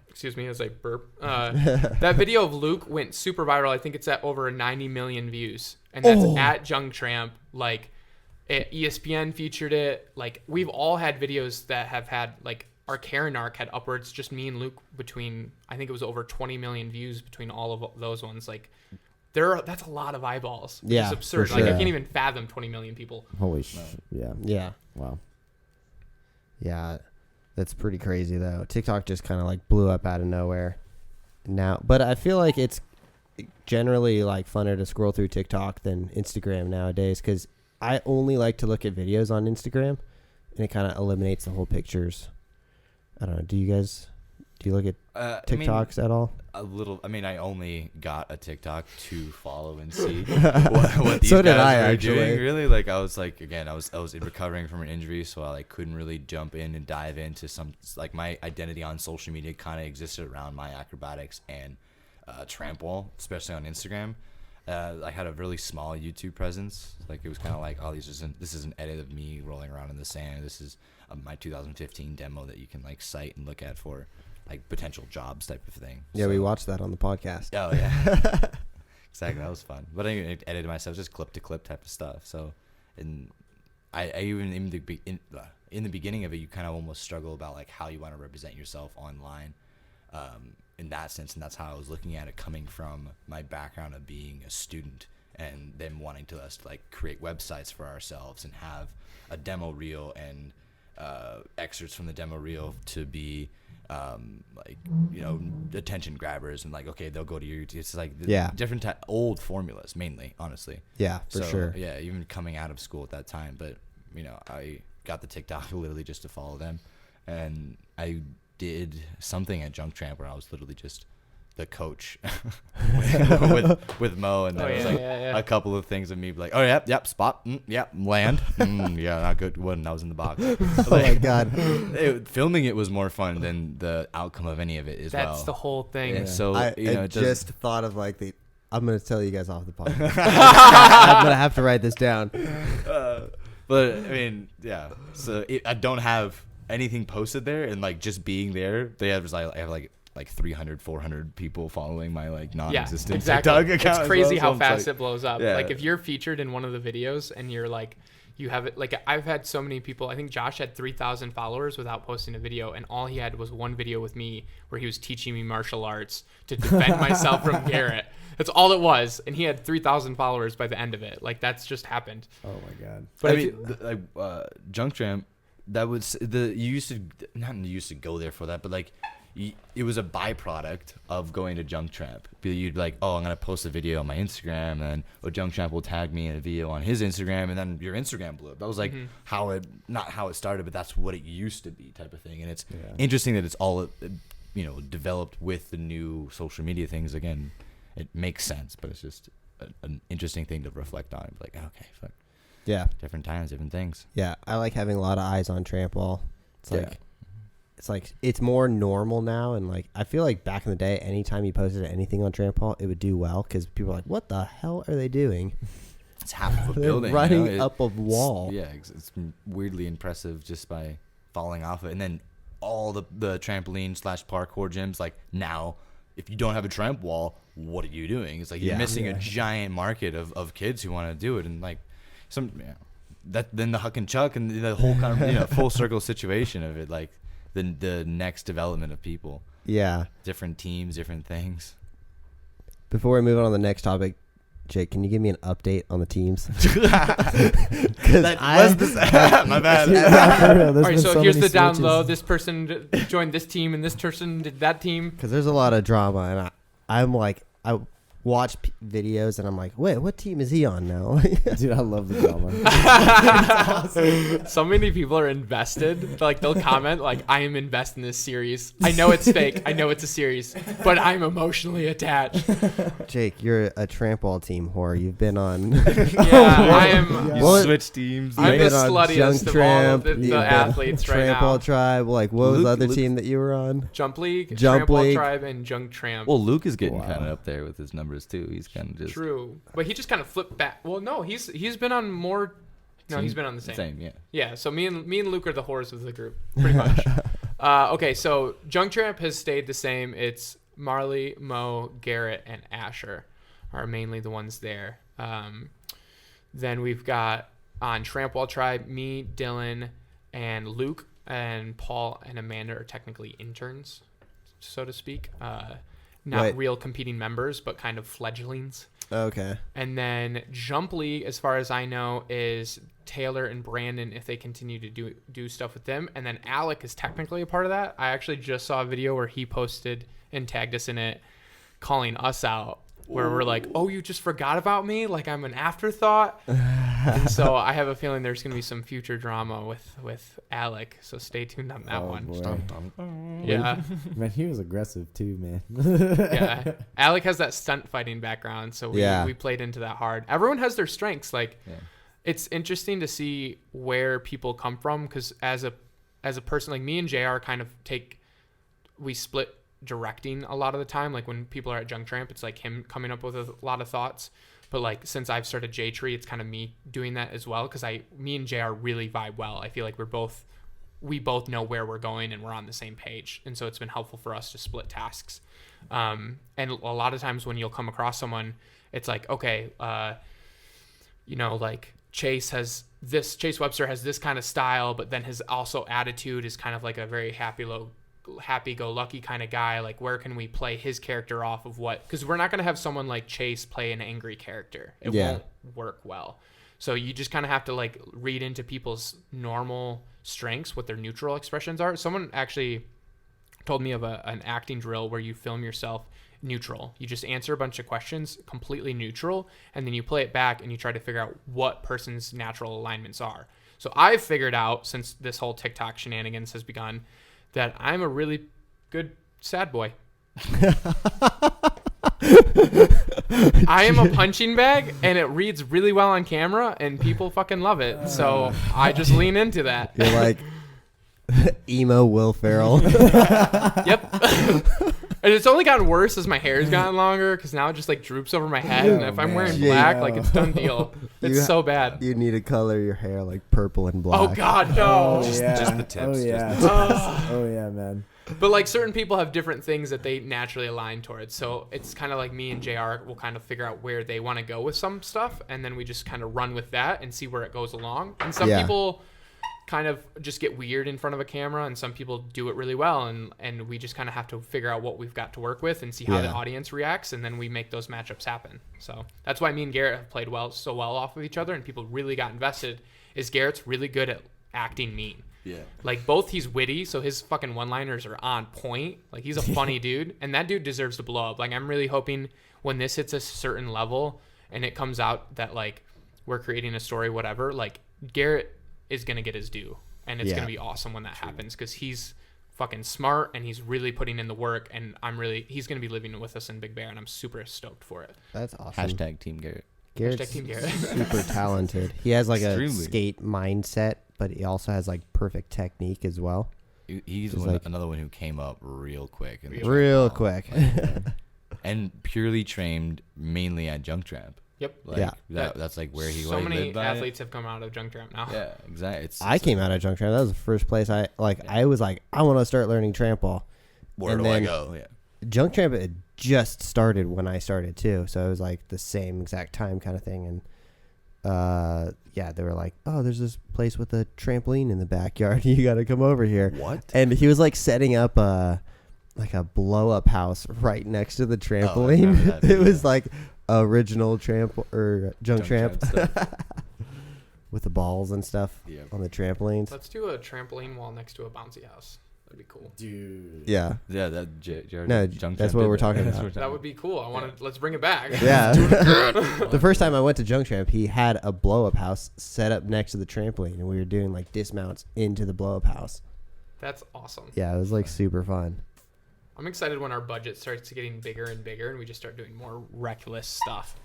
excuse me as I burp. That video of Luke went super viral. I think it's at over 90 million views, and that's at Junk Tramp. Like ESPN featured it. Like we've all had videos that have had like our Karen arc had upwards, just me and Luke, between I think it was over 20 million views between all of those ones. Like that's a lot of eyeballs. Yeah, It's absurd. for Like I sure. can't even fathom 20 million people. Holy shit. Yeah. Yeah. Wow. Yeah, that's pretty crazy though. TikTok just kind of like blew up out of nowhere now, but I feel like it's generally like funner to scroll through TikTok than Instagram nowadays, because I only like to look at videos on Instagram, and it kind of eliminates the whole pictures. I don't know. Do you guys Do you look at TikToks at all? A little. I mean, I only got a TikTok to follow and see what these So did guys I, were actually. doing. Really, like I was like, again, I was recovering from an injury, so I like couldn't really jump in and dive into some, like, my identity on social media kind of existed around my acrobatics and Trampwall, especially on Instagram. I had a really small YouTube presence. Like, it was kind of like, oh, this is an edit of me rolling around in the sand. This is my 2015 demo that you can like cite and look at for like potential jobs type of thing. Yeah, So- we watched that on the podcast. Oh yeah, exactly. That was fun. But I edited myself, just clip to clip type of stuff. So, and I even in the beginning of it, you kind of almost struggle about like how you want to represent yourself online, in that sense. And that's how I was looking at it, coming from my background of being a student and then wanting to us like create websites for ourselves and have a demo reel and excerpts from the demo reel to be like, you know, attention grabbers, and like, okay, they'll go to your YouTube. It's like different old formulas mainly, honestly. Yeah, for sure. Yeah, even coming out of school at that time. But, you know, I got the TikTok literally just to follow them, and I did something at Junk Tramp where I was literally just the coach with Mo, and there was like a couple of things of me like, oh yep, spot, land, yeah, not good when I was in the box. Oh my god, filming it was more fun than the outcome of any of it as well. That's the whole thing. And so I it just thought of like I'm gonna tell you guys off the podcast. I'm gonna have to write this down. But I mean, yeah. So I don't have anything posted there, and like just being there, I have like 300, 400 people following my like non-existent TikTok account. It's crazy how so fast like, it blows up. yeah. Like if you're featured in one of the videos and you're like, you have it, like I've had so many people. I think Josh had 3,000 followers without posting a video, and all he had was one video with me where he was teaching me martial arts to defend myself from Garrett. That's all it was, and he had 3,000 followers by the end of it. Like that's just happened. Oh my god! But I mean, Junk Tramp, that was you used to go there for that, but like. It was a byproduct of going to Junk Tramp. You'd be like, oh, I'm going to post a video on my Instagram, and Junk Tramp will tag me in a video on his Instagram, and then your Instagram blew up. That was like not how it started, but that's what it used to be type of thing. And it's interesting that it's all, you know, developed with the new social media things. Again, it makes sense, but it's just an interesting thing to reflect on. Like, okay, fuck. Yeah. Different times, different things. Yeah, I like having a lot of eyes on Trampwall. It's like it's more normal now, and like I feel like back in the day, anytime you posted anything on Trampwall, it would do well because people are like, "What the hell are they doing?" It's half of a They're building, running you know? up a wall. It's weirdly impressive just by falling off it, and then all the trampoline / parkour gyms. Like now, if you don't have a tramp wall, what are you doing? It's like you're missing a giant market of kids who want to do it, and like then the huck and chuck and the whole kind of full circle situation of it, like. The next development of people. Yeah. Different teams, different things. Before we move on to the next topic, Jake, can you give me an update on the teams? My bad. All right, so here's the down low. This person joined this team, and this person did that team. Because there's a lot of drama, and I'm like, I watch videos, and I'm like, wait, what team is he on now? Dude, I love the drama. Awesome. So many people are invested. Like they'll comment like, I am invested in this series. I know it's fake. I know it's a series, but I'm emotionally attached. Jake, you're a Trampwall team whore. You've been on. I am. You switch teams. I'm the been on sluttiest Junk of all Tramp, of the you've athletes been right now. Trampwall Tribe. Like, what was the other Luke- team that you were on? Jump League, Jump Trampwall League. Tribe, and Junk Tramp. Well, Luke is getting Wow. kind of up there with his numbers too. He's kind of just True, but he just kind of flipped back. Well, no, he's been on more. No, he's been on the same. Yeah. Yeah, so me and Luke are the whores of the group, pretty much. Okay, so Junk Tramp has stayed the same. It's Marley, Mo, Garrett, and Asher are mainly the ones there. Then we've got on Trampwall Tribe, me, Dylan, and Luke, and Paul and Amanda are technically interns, so to speak. Not Right. real competing members, but kind of fledglings. Okay. And then Jump League, as far as I know, is Taylor and Brandon if they continue to do stuff with them. And then Alec is technically a part of that. I actually just saw a video where he posted and tagged us in it, calling us out where we're like, oh, you just forgot about me? Like I'm an afterthought? And so I have a feeling there's going to be some future drama with Alec. So stay tuned on that one. Boy. Yeah. Man, he was aggressive too, man. Yeah. Alec has that stunt fighting background. So we played into that hard. Everyone has their strengths. Like it's interesting to see where people come from. Because as a person, like me and JR kind of we split directing a lot of the time. Like when people are at Junk Tramp, it's like him coming up with a lot of thoughts. But like since I've started J Tree, it's kind of me doing that as well. Because me and JR really vibe well. I feel like we both know where we're going and we're on the same page. And so it's been helpful for us to split tasks. And a lot of times when you'll come across someone, it's like, okay, like Chase Webster has this kind of style, but then his also attitude is kind of like a very happy-go-lucky kind of guy. Like where can we play his character off of what? Because we're not going to have someone like Chase play an angry character. It won't work well. So you just kind of have to like read into people's normal strengths, what their neutral expressions are. Someone actually told me of an acting drill where you film yourself neutral. You just answer a bunch of questions completely neutral, and then you play it back and you try to figure out what person's natural alignments are. So I've figured out, since this whole TikTok shenanigans has begun, that I'm a really good sad boy. I am a punching bag, and it reads really well on camera, and people fucking love it. So I just lean into that. You're like emo Will Ferrell. Yep. And it's only gotten worse as my hair's gotten longer, because now it just like droops over my head, and if I'm wearing black, like it's done deal. It's so bad. You need to color your hair like purple and black. Oh God, no. Just the tips. Oh yeah. Just the tips. Oh yeah, man. But like certain people have different things that they naturally align towards. So it's kind of like me and JR will kind of figure out where they want to go with some stuff, and then we just kind of run with that and see where it goes along. And some people kind of just get weird in front of a camera, and some people do it really well, and we just kind of have to figure out what we've got to work with and see how the audience reacts, and then we make those matchups happen. So that's why me and Garrett have played so well off of each other, and people really got invested. Is Garrett's really good at acting mean. Yeah. Like both he's witty, so his fucking one-liners are on point. Like he's a funny dude, and that dude deserves to blow up. Like I'm really hoping when this hits a certain level and it comes out that like we're creating a story, whatever, like Garrett is going to get his due, and it's going to be awesome when that happens, because he's fucking smart and he's really putting in the work, and he's going to be living with us in Big Bear, and I'm super stoked for it. That's awesome. Hashtag Team Garrett. Garrett's Team Garrett. super talented. He has like Extremely. a skate mindset, but he also has like perfect technique as well. He's another one who came up real quick. Real quick. And purely trained mainly at Junk Tramp. Yep. Like, that's like where he so many lived by athletes have come out of Junk Tramp now. Yeah, exactly. I came out of Junk Tramp. That was the first place I was like, I want to start learning Trampwall. Where do I go? Yeah. Junk Tramp had just started when I started too, so it was like the same exact time kind of thing. And they were like, oh, there's this place with a trampoline in the backyard. You got to come over here. What? And he was like setting up a blow up house right next to the trampoline. It was like original Junk Tramp with the balls and stuff on the trampolines. Let's do a trampoline wall next to a bouncy house. That'd be cool. Dude. Yeah. Yeah, that Junk that's Tramp what did we're that. talking That's about. what we're That would be cool. Let's bring it back. Yeah. The first time I went to Junk Tramp, he had a blow up house set up next to the trampoline, and we were doing like dismounts into the blow up house. That's awesome. Yeah, it was like super fun. I'm excited when our budget starts getting bigger and bigger, and we just start doing more reckless stuff.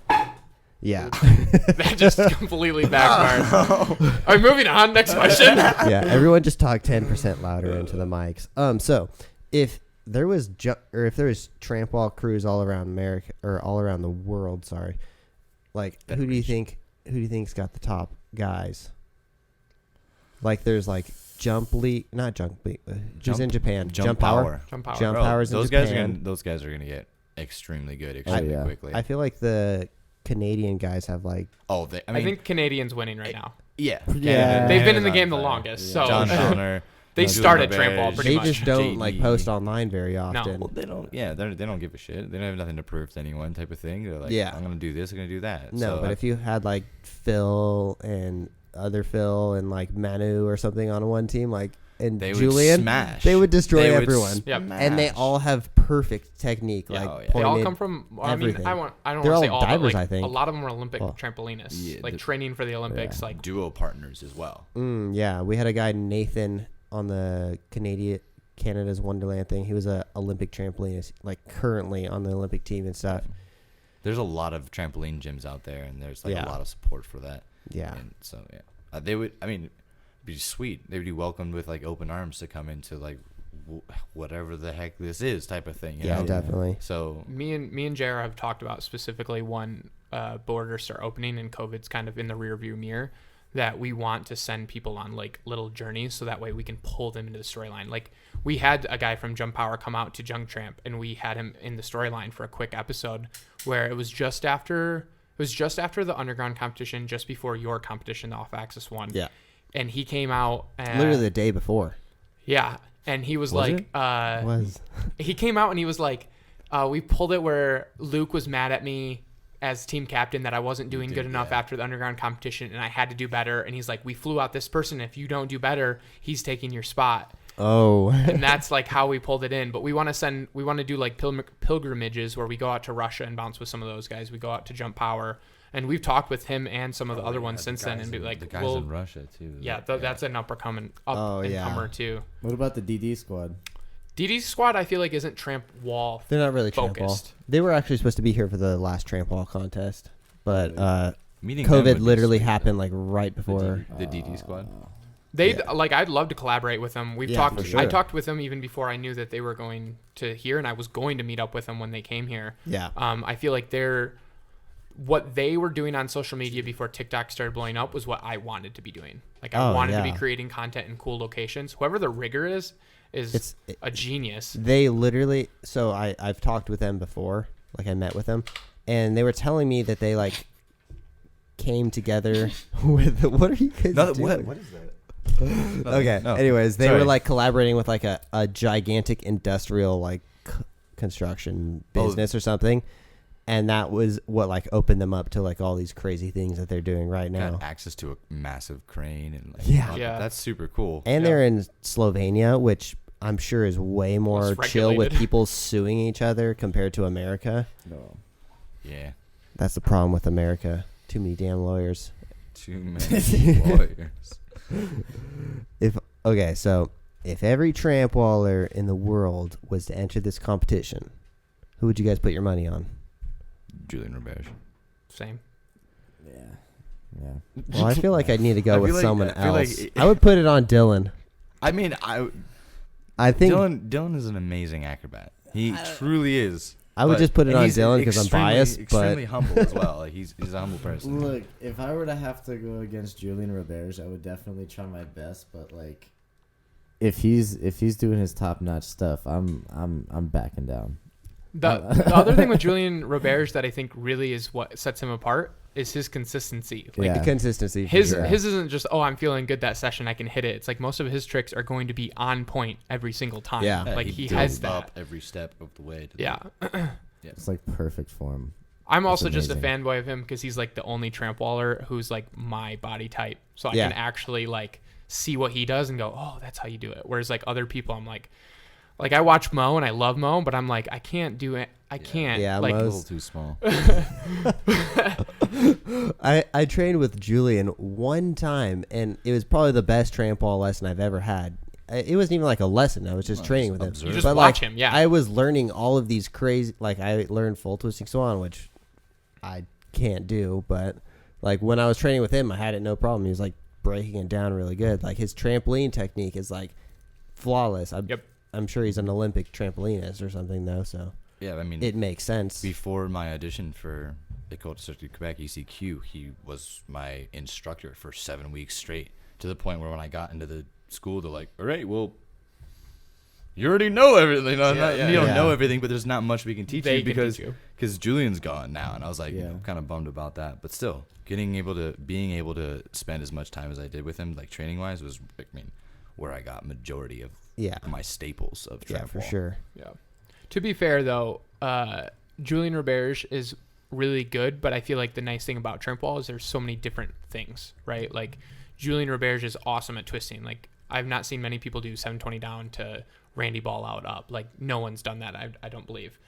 Yeah. That just completely backfired. All right, moving on. Next question. Yeah, everyone just talk 10% louder into the mics. So if there was Trampwall crews all around America or all around the world, like who do you think's got the top guys? Like there's like Jump League, not Jump League. Who's in Japan? Jump Power. Jump Power. Jump Bro, Power's in Japan. Those guys are gonna get extremely good extremely quickly. I feel like the Canadian guys have like. I think Canadian's winning right now. Yeah. Yeah. They've been in the game the longest. So John Donner. They started Trampwall pretty They much. just don't JD. like post online very often. Well, they don't. Yeah, they don't give a shit. They don't have nothing to prove to anyone, type of thing. They're like, I'm gonna do this. I'm gonna do that. No, but if you had like Phil and other Phil and like Manu or something on one team, like and They would Julian, smash. they would destroy They would everyone. Yep. And they smash. all have perfect technique. Yeah, Like oh, yeah. They all pointed- come from. I mean, everything. I don't They're want to say all all, but divers, like I think. a lot of them are Olympic Well, trampolinists, Yeah, like the- training for the Olympics. Yeah. Like duo partners as well. Yeah, we had a guy Nathan on the Canada's Wonderland thing. He was a Olympic trampolinist, like currently on the Olympic team and stuff. There's a lot of trampoline gyms out there, and there's like Yeah. a lot of support for that. Yeah. And so they would. I mean, it'd be sweet. They would be welcomed with like open arms to come into like whatever the heck this is type of thing. You Yeah, know? definitely. So me and JR have talked about specifically one borders start opening and COVID's kind of in the rear view mirror, that we want to send people on like little journeys so that way we can pull them into the storyline. Like we had a guy from Jump Power come out to Junk Tramp and we had him in the storyline for a quick episode where it was just after the underground competition, just before your competition, the off axis one. Yeah. And he came out and Literally the day before. yeah. And he was like, he came out and he was like, we pulled it where Luke was mad at me as team captain that I wasn't doing good enough after the underground competition and I had to do better. And he's like, we flew out this person. If you don't do better, he's taking your spot. Oh. And that's like how we pulled it in. But we want to do like pilgrimages where we go out to Russia and bounce with some of those guys. We go out to Jump Power. And we've talked with him and some of the other ones since then, and be like, the guys in Russia too. yeah, that's an up-and-comer too. What about the DD squad? DD squad, I feel like isn't Trampwall They're not really Trampwall. focused. They were actually supposed to be here for the last Trampwall contest, but Meeting them would COVID be literally sweet, happened though. like right before. The DD squad. I'd love to collaborate with them. Yeah, for sure. I talked with them even before I knew that they were going to here, and I was going to meet up with them when they came here. Yeah. I feel like what they were doing on social media before TikTok started blowing up was what I wanted to be doing. Like I wanted to be creating content in cool locations. Whoever the rigger is a genius. They literally. So I've talked with them before. Like I met with them, and they were telling me that they like came together with. What are you guys doing? What is that? Okay. No. Anyways, they Sorry. were like collaborating with like a gigantic industrial like construction business or something, and that was what like opened them up to like all these crazy things that they're doing right now. Got access to a massive crane and like, Yeah. that's super cool. And they're in Slovenia, which I'm sure is way more Less chill with regulated. people suing each other compared to America. No. Yeah, That's the problem with America. Too many damn lawyers. too many lawyers. If every trampwaller in the world was to enter this competition, who would you guys put your money on? Julian Roberge. Same. Yeah. Yeah. Well, I feel like I need to I go feel with like- someone I feel like else. it- I would put it on Dylan. I mean, I think Dylan is an amazing acrobat. He truly is. I would But- just put it and on he's Dylan because I'm extremely- biased. Extremely But humble as well. Like he's a humble person. Look, if I were to have to go against Julian Roberge, I would definitely try my best. But like, if he's doing his top notch stuff, I'm backing down. The other thing with Julian Roberge that I think really is what sets him apart is his consistency. Like Yeah. the consistency. for his sure. his isn't just, oh, I'm feeling good that session, I can hit it. It's like most of his tricks are going to be on point every single time. Yeah. Like he builds has that. up every step of the way. To Yeah. It's like perfect form. I'm That's also just a amazing. fanboy of him because he's like the only trampwaller who's like my body type. So I Yeah. can actually like see what he does and go, oh, that's how you do it. Whereas like other people, I'm like I watch Mo and I love Mo, but I'm like, I can't do it. I can't. Yeah, like, a Mo's- little too small. I trained with Julian one time, and it was probably the best trampwall lesson I've ever had. It wasn't even like a lesson. I was just No, training just with him. observe. You just But, watch like, him, yeah. I was learning all of these crazy. Like I learned full twisting swan, which I can't do. But like when I was training with him, I had it no problem. He was like breaking it down really good. Like his trampoline technique is like flawless. I'm sure he's an Olympic trampolinist or something though. So Yeah, I mean, it makes sense. before my audition for École de Circuit Quebec ECQ, he was my instructor for 7 weeks straight. To the point where when I got into the school, they're like, "All right, well, you already know everything. You don't yeah. know everything, but there's not much we can teach They you can because teach you. because Julian's gone now." And I was like, Yeah. kind of bummed about that. But still, being able to spend as much time as I did with him, like training wise, was where I got majority of Yeah. my staples of Yeah, for Trampwall. sure. Yeah. To be fair, though, Julian Roberge is really good, but I feel like the nice thing about Trampwall is there's so many different things, right? Like, Julian Roberge is awesome at twisting. Like, I've not seen many people do 720 down to Randy ball out up. Like no one's done that. I don't believe.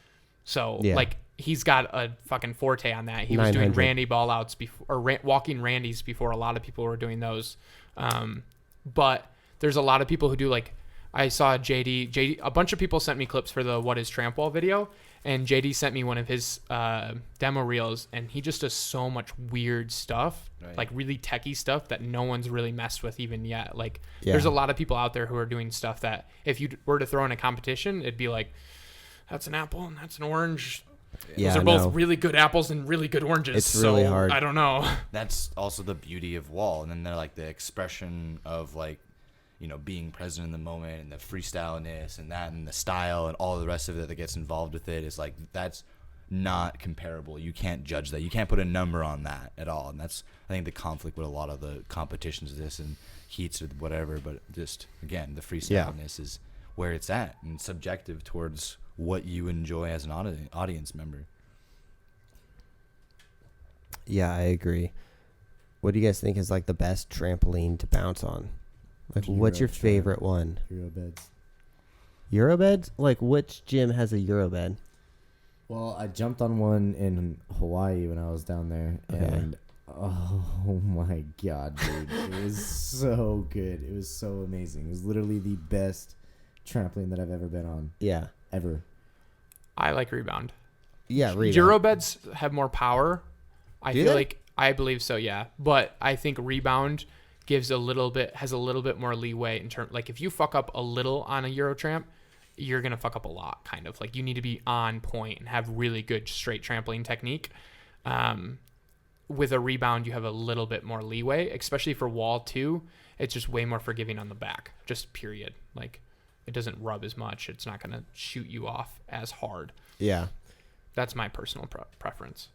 So like he's got a fucking forte on that. He was doing Randy ball outs before, or walking Randys before a lot of people were doing those. But there's a lot of people who do like, I saw JD, a bunch of people sent me clips for the What is Trampwall video, and JD sent me one of his demo reels, and he just does so much weird stuff, like really techie stuff that no one's really messed with even yet. Like there's a lot of people out there who are doing stuff that if you were to throw in a competition, it'd be like, that's an apple and that's an orange. Those are both really good apples and really good oranges. It's really hard. I don't know. That's also the beauty of wall, and then they're like the expression of like, you know, being present in the moment and the freestyleness and that and the style and all the rest of it that gets involved with it is like, that's not comparable. You can't judge that. You can't put a number on that at all. And that's, I think, the conflict with a lot of the competitions of this and heats or whatever. But just, again, the freestyleness is where it's at and subjective towards what you enjoy as an audience member. Yeah, I agree. What do you guys think is like the best trampoline to bounce on? Like, what's your favorite one? Eurobeds. Eurobeds? Like, which gym has a Eurobed? Well, I jumped on one in Hawaii when I was down there, and oh my god, dude, it was so good. It was so amazing. It was literally the best trampoline that I've ever been on. Yeah, ever. I like Rebound. Yeah, Rebound. Eurobeds have more power. I Do feel they? like I believe so. Yeah, but I think Rebound has a little bit more leeway in terms, like if you fuck up a little on a Eurotramp, you're gonna fuck up a lot. Kind of like you need to be on point and have really good straight trampoline technique. With a Rebound, you have a little bit more leeway, especially for wall too. It's just way more forgiving on the back, just period. Like it doesn't rub as much. It's not gonna shoot you off as hard. Yeah, that's my personal preference.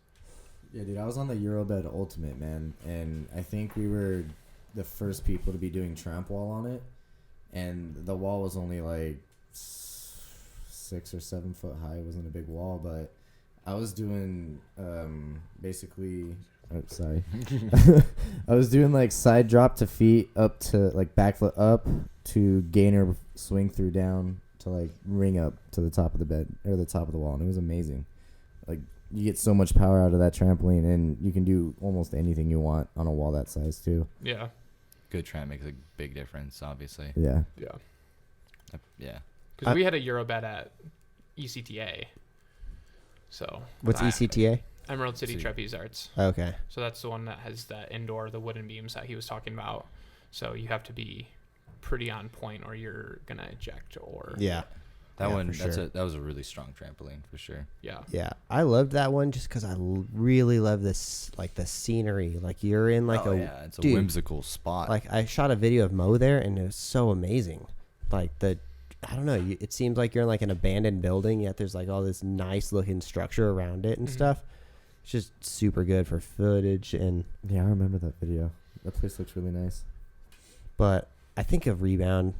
Yeah, dude, I was on the Eurobed Ultimate, man, and I think we were the first people to be doing tramp wall on it, and the wall was only like 6 or 7 foot high. It wasn't a big wall, but I was doing basically I was doing like side drop to feet up to like back foot up to gainer swing through down to like ring up to the top of the bed or the top of the wall, and it was amazing. Like you get so much power out of that trampoline, and you can do almost anything you want on a wall that size too. Yeah. Good tramp makes a big difference, obviously. Yeah. Yeah. Yeah. Because we had a Eurobed at ECTA. So. What's ECTA? Emerald City Trapeze Arts. Okay. So that's the one that has the indoor, the wooden beams that he was talking about. So you have to be pretty on point or you're going to eject or. Yeah. That one, sure. that was a really strong trampoline for sure. Yeah. Yeah. I loved that one just because I really love this, like the scenery. Like you're in like it's a whimsical spot. Like I shot a video of Mo there and it was so amazing. Like I don't know, it seems like you're in like an abandoned building, yet there's like all this nice looking structure around it and stuff. It's just super good for footage and. Yeah, I remember that video. That place looks really nice. But I think of Rebound.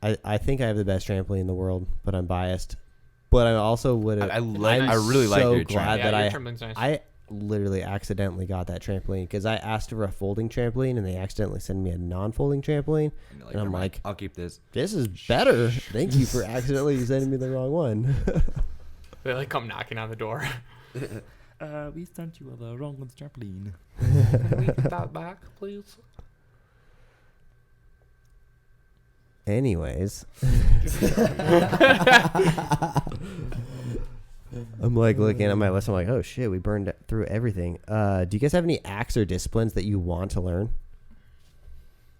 I think I have the best trampoline in the world, but I'm biased. But I also would have. I really like your glad trampoline. that nice. I literally accidentally got that trampoline because I asked for a folding trampoline and they accidentally sent me a non-folding trampoline, and I'm like, I'll keep this. This is better. Thank you for accidentally sending me the wrong one. They like come knocking on the door. We sent you the wrong trampoline. Can we get that back, please? Anyways. I'm like looking at my list. I'm like, oh shit, we burned through everything. Do you guys have any acts or disciplines that you want to learn?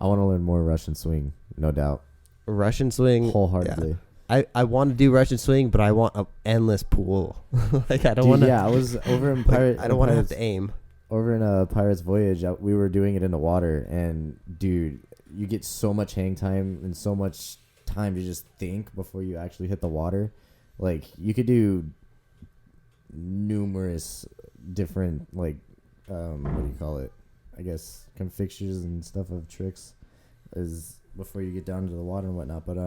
I want to learn more Russian swing, no doubt. Russian swing, wholeheartedly. Yeah. I want to do Russian swing, but I want an endless pool. Like I don't want to. Yeah, I was over in Pirate. I don't want to have to aim. Over in Pirate's Voyage, we were doing it in the water, and dude, you get so much hang time and so much time to just think before you actually hit the water. Like you could do numerous different what do you call it? I guess confixtures and stuff of tricks is before you get down to the water and whatnot. But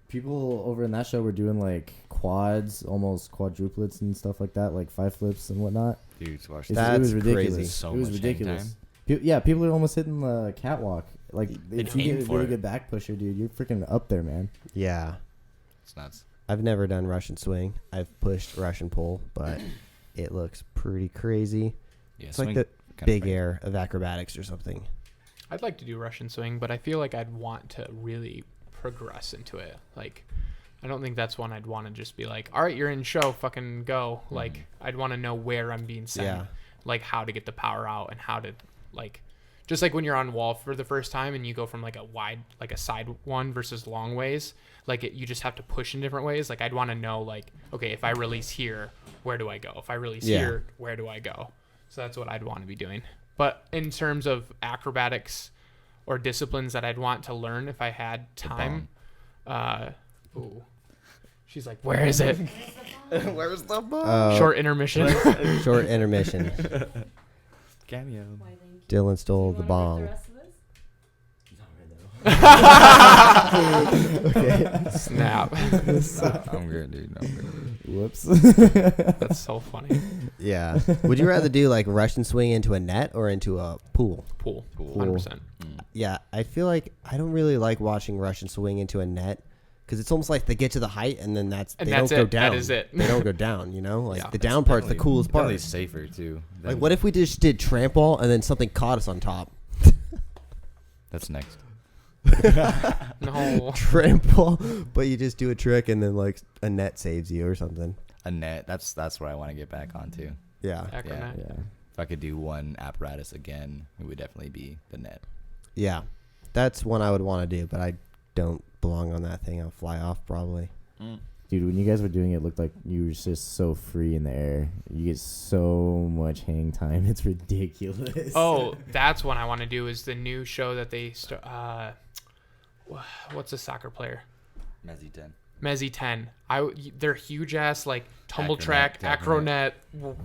people over in that show were doing like quads, almost quadruplets and stuff like that, like 5 flips and whatnot. Dude, watch that. It was ridiculous. Crazy. So it was much ridiculous. hang time. People are almost hitting the catwalk Like They'd if you aim get a for really it. good back pusher, dude, you're freaking up there, man. Yeah. It's nuts. I've never done Russian swing. I've pushed Russian pull, but it looks pretty crazy. Yeah, It's like the big air of acrobatics or something. I'd like to do Russian swing, but I feel like I'd want to really progress into it. Like, I don't think that's one I'd want to just be like, all right, you're in show, fucking go. Like, I'd want to know where I'm being sent, Yeah. like how to get the power out and how to, like, just like when you're on wall for the first time and you go from like a wide, like a side one versus long ways, like you just have to push in different ways. Like, I'd want to know, like, okay, if I release here, where do I go? If I release here, where do I go? So that's what I'd want to be doing. But in terms of acrobatics or disciplines that I'd want to learn if I had time, ooh, she's like, where is it? Where's the ball? Short intermission. Short intermission. Cameo. Dylan stole the bong. Snap. I'm good, dude. I'm good. Whoops. That's so funny. Yeah. Would you rather do like Russian swing into a net or into a pool? Pool. Pool. 100%. Yeah, I feel like I don't really like watching Russian swing into a net because it's almost like they get to the height and then they don't go down. That is it. They don't go down, you know? Like Yeah. the down part's the coolest part. Probably safer too. Like what if we just did trampwall and then something caught us on top? That's next. No. Trampwall, but you just do a trick and then like a net saves you or something. A net. That's where I want to get back onto. Yeah. Acronet. Yeah. If I could do one apparatus again, it would definitely be the net. Yeah. That's one I would want to do, but I don't belong on that thing. I'll fly off probably. Dude, when you guys were doing it, it looked like you were just so free in the air. You get so much hang time. It's ridiculous. Oh, that's one I want to do is the new show that they what's a soccer player? Mezzi 10. Mezzi 10. They're huge ass like tumble Acronet, track, acronet. acronet,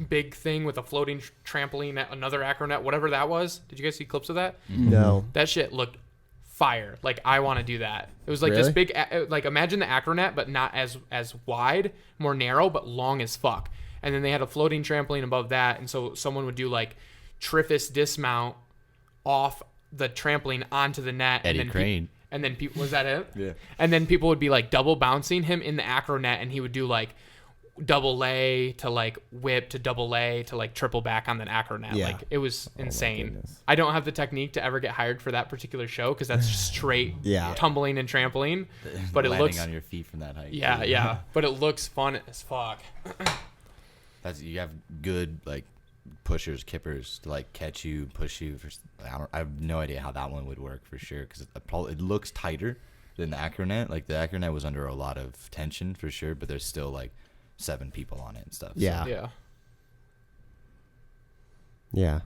big thing with a floating trampoline, another acronet, whatever that was. Did you guys see clips of that? No. That shit looked fire. Like I want to do that. It was like this Really? big, like imagine the acronet, but not as wide, more narrow, but long as fuck. And then they had a floating trampoline above that, and so someone would do like Triffus dismount off the trampoline onto the net. Eddie and then Crane. and then people, was that it? Yeah. And then people would be like double bouncing him in the acronet, and he would do like double lay to like whip to double lay to like triple back on the acronet. Yeah. Like it was my insane. goodness. I don't have the technique to ever get hired for that particular show because that's straight Yeah. tumbling and trampoline. But it Landing looks, on your feet from that height. yeah, too. yeah. But it looks fun as fuck. You have good like pushers, kippers to like catch you, push you. I have no idea how that one would work for sure because it looks tighter than the acronet. Like the acronet was under a lot of tension for sure, but there's still like 7 people on it and stuff. Yeah. Yeah. Yeah.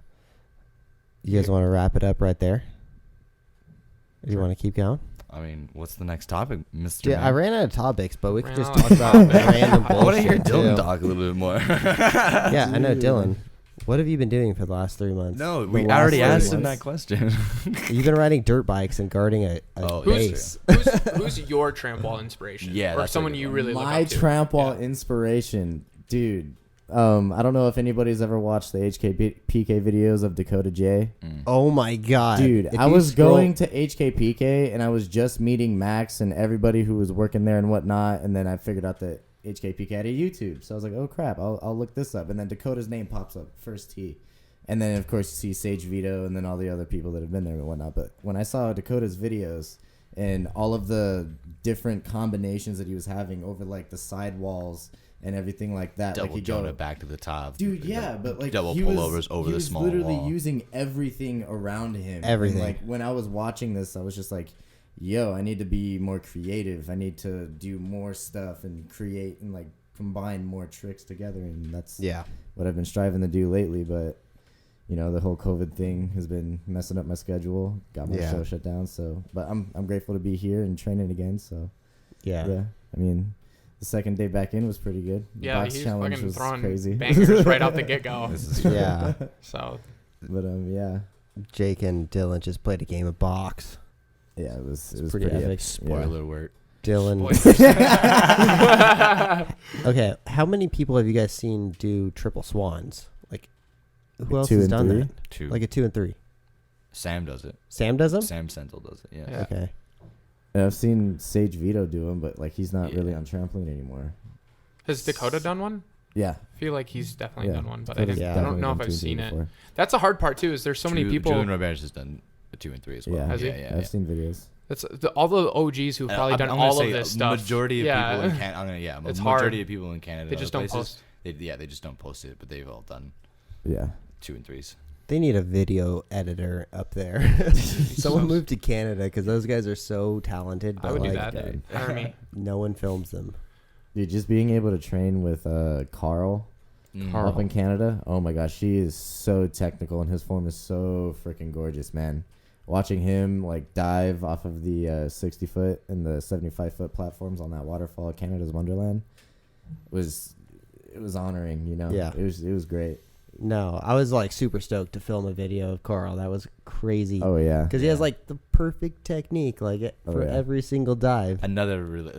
You guys want to wrap it up right there? Or do you want to keep going? I mean, what's the next topic, Mr. Yeah, Man? I ran out of topics, but we could Ran just out talk of about topics. random I want to hear bullshit, Dylan too. talk a little bit more. Yeah, I know, Dylan. What have you been doing for the last 3 months? No, The we last already 3 asked him months. that question. You've been riding dirt bikes and guarding a Oh, base. Who's your trampool inspiration? Yeah, or that's a someone good you one. really look My up to? Trampwall Yeah. inspiration, dude. I don't know if anybody's ever watched the HKPK videos of Dakota J. Oh my god, Dude, If I you was scroll- going to HKPK and I was just meeting Max and everybody who was working there and whatnot, and then I figured out that HKPK had a YouTube, so I was like, oh crap, I'll look this up, and then Dakota's name pops up, first T, and then of course you see Sage Vito and then all the other people that have been there and whatnot. But when I saw Dakota's videos and all of the different combinations that he was having over like the sidewalls and everything like that, Double like he Jonah back to the top. dude, yeah, but like double he pullovers over he the was small literally wall. using everything around him. Everything. And, like when I was watching this, I was just like, yo, I need to be more creative. I need to do more stuff and create and like combine more tricks together, and that's Yeah, what I've been striving to do lately. But you know, the whole COVID thing has been messing up my schedule, got my Yeah. show shut down. So, but I'm grateful to be here and training again. So yeah. I mean, the second day back in was pretty good. The Yeah, box he's challenge fucking was throwing crazy. bangers right out the get go. This is Yeah. So But yeah, Jake and Dylan just played a game of box. yeah, it was pretty pretty epic. spoiler alert. Dylan. Spoilers. Okay, how many people have you guys seen do triple swans? Like, who else 2 has and done 3? that? 2. Like a 2 and 3. Sam does it. Sam does them? Sam Senzel does it. Yeah. Yeah. Okay. And I've seen Sage Vito do them, but like he's not really on trampoline anymore. Has Dakota done one? Yeah. I feel like he's definitely done one, but I Dakota's don't know if definitely I've seen done it. 2 and 3 before. That's a hard part too. Is there's so many people. Julian Roberts has done a 2 and 3 as well. Yeah. Has he? Yeah. I've seen videos. That's all the OGs who've probably done all of this stuff. Majority of people in Canada. It's majority hard. of people in Canada. They just don't places, post. They just don't post it, but they've all done Yeah. 2 and 3s. They need a video editor up there. Someone moved to Canada because those guys are so talented. But I would do like, that. Hire me. no one films them. Dude, just being able to train with Carl up in Canada. Oh my gosh, she is so technical and his form is so freaking gorgeous, man. Watching him like dive off of the 60-foot and the 75-foot platforms on that waterfall at Canada's Wonderland was honoring, you know. Yeah. It was great. No, I was like super stoked to film a video of Carl. That was crazy. Oh yeah. Because he has like the perfect technique, like for every single dive. Another really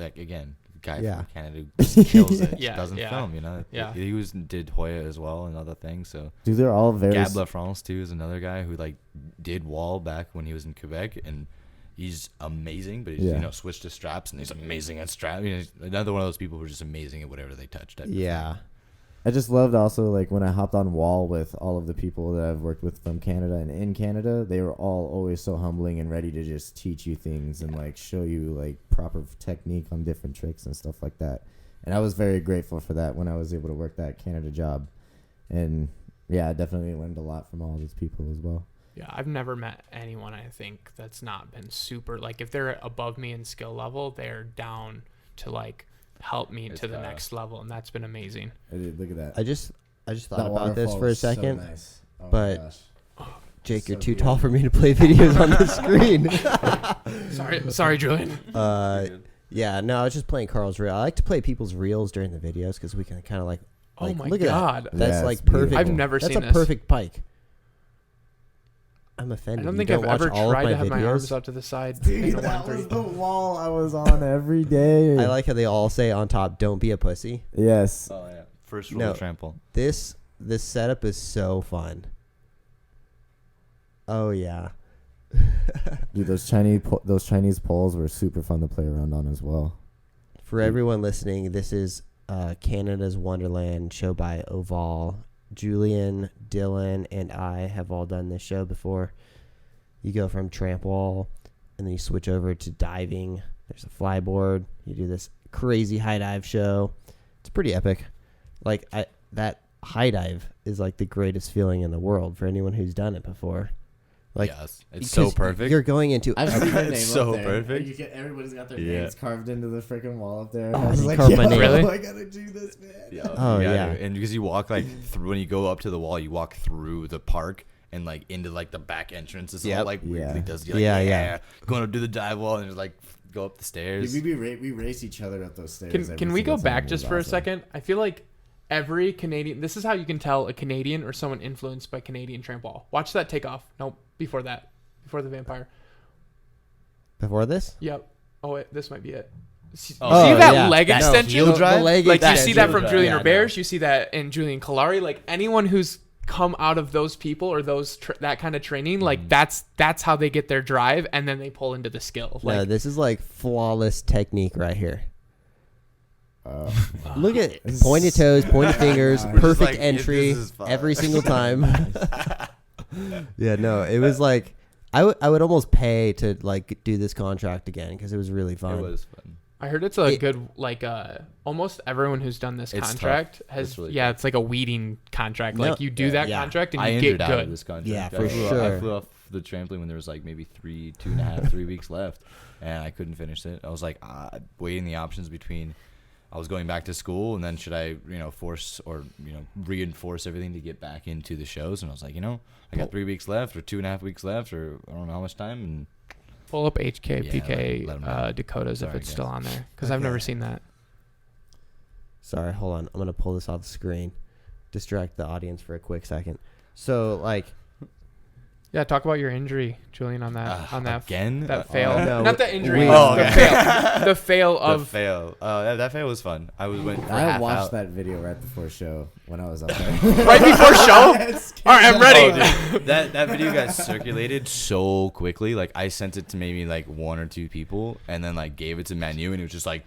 guy Yeah. from Canada who just kills it. Yeah, Doesn't yeah. film, you know. Yeah. He did Hoya as well and other things. So Dude, they're all very Gab LaFrance too is another guy who like did wall back when he was in Quebec, and he's amazing. But he's switched to straps and he's amazing at straps. He's another one of those people who are just amazing at whatever they touch. Type of Yeah. thing. I just loved also like when I hopped on wall with all of the people that I've worked with from Canada and in Canada, they were all always so humbling and ready to just teach you things and like show you like proper technique on different tricks and stuff like that. And I was very grateful for that when I was able to work that Canada job. And yeah, I definitely learned a lot from all these people as well. Yeah, I've never met anyone I think that's not been super like if they're above me in skill level, they're down to like help me to the next level, and that's been amazing. Look at that. I just thought That about this waterfall for a was so second. nice. Oh my but gosh. Jake, So you're too beautiful. tall for me to play videos on the screen. Sorry, Julian. Yeah, no, I was just playing Carl's reel. I like to play people's reels during the videos because we can kind of like, Oh my look at god. that. That's Yeah, like it's beautiful. perfect. I've never That's seen a this. perfect pike. I'm I offended. don't You think I've watch ever all of tried to have videos? my arms out to the side. Dude, in a that was 1-3. the wall I was on every day. I like how they all say on top, "Don't be a pussy." Yes. Oh yeah. First rule No. of trample. This setup is so fun. Oh yeah. Dude, those Chinese poles were super fun to play around on as well. For everyone listening, this is Canada's Wonderland show by Oval. Julian, Dylan, and I have all done this show before. You go from tramp wall, and then you switch over to diving. There's a flyboard. You do this crazy high dive show. It's pretty epic. Like that high dive is like the greatest feeling in the world for anyone who's done it before. Like yes, it's so because perfect. You're going into I've seen their name It's so up there. perfect. Everybody's got their Yeah. names carved into the freaking wall up there. Oh, I was they like, carved my name. Really? I gotta do this, man. Yeah. Oh, you gotta yeah. do it. And because you walk like through when you go up to the wall, you walk through the park and like into like the back entrance. It's all Yep. like weirdly Yeah. does. You're like, Yeah. going to do the dive wall and just like go up the stairs. Dude, we race each other up those stairs. every Can we go single back time. It just was for a awesome. second? I feel like every Canadian. This is how you can tell a Canadian or someone influenced by Canadian tramp wall. Watch that take off. Nope. Before that. Before the vampire. before this. Yep. Oh, wait, this might be it. See Oh, see that yeah. leg That extension? heel drive? The leg Like you extension. see that from drive. Julian Yeah, Roberts, you see that in Julian Callari. Like anyone who's come out of those people or those that kind of training, like that's how they get their drive, and then they pull into the skill. Like No, this is like flawless technique right here. Look at This pointed is- toes, pointed fingers, We're just perfect like, entry this is fun. every single time. Yeah, no, it was like I would almost pay to like do this contract again because it was really fun. It was fun. I heard it's a good like almost everyone who's done this It's contract tough. has It's really yeah tough. it's like a weeding contract. No, like you do that yeah. contract and I you injured get out of good. this contract. Yeah, I for flew- sure. I flew off the trampoline when there was like maybe 3 weeks left, and I couldn't finish it. I was like weighing the options between I was going back to school, and then should I force or reinforce everything to get back into the shows? And I was like, I got 3 weeks left or 2.5 weeks left or I don't know how much time. And Pull up HKPK let 'em know. Dakotas if Sorry, it's guys. still on there because I've never seen that. Sorry, hold on. I'm gonna pull this off the screen. Distract the audience for a quick second. So like Yeah, talk about your injury, Julian, on that again? that fail. no, Not the injury. we- The fail. The fail of The fail. That fail was fun. I went for I half watched out. that video right before show when I was up there. right before show. All right, I'm ready. Oh, dude, that video got circulated so quickly. Like I sent it to maybe like 1 or 2 people, and then like gave it to Manu, and it was just like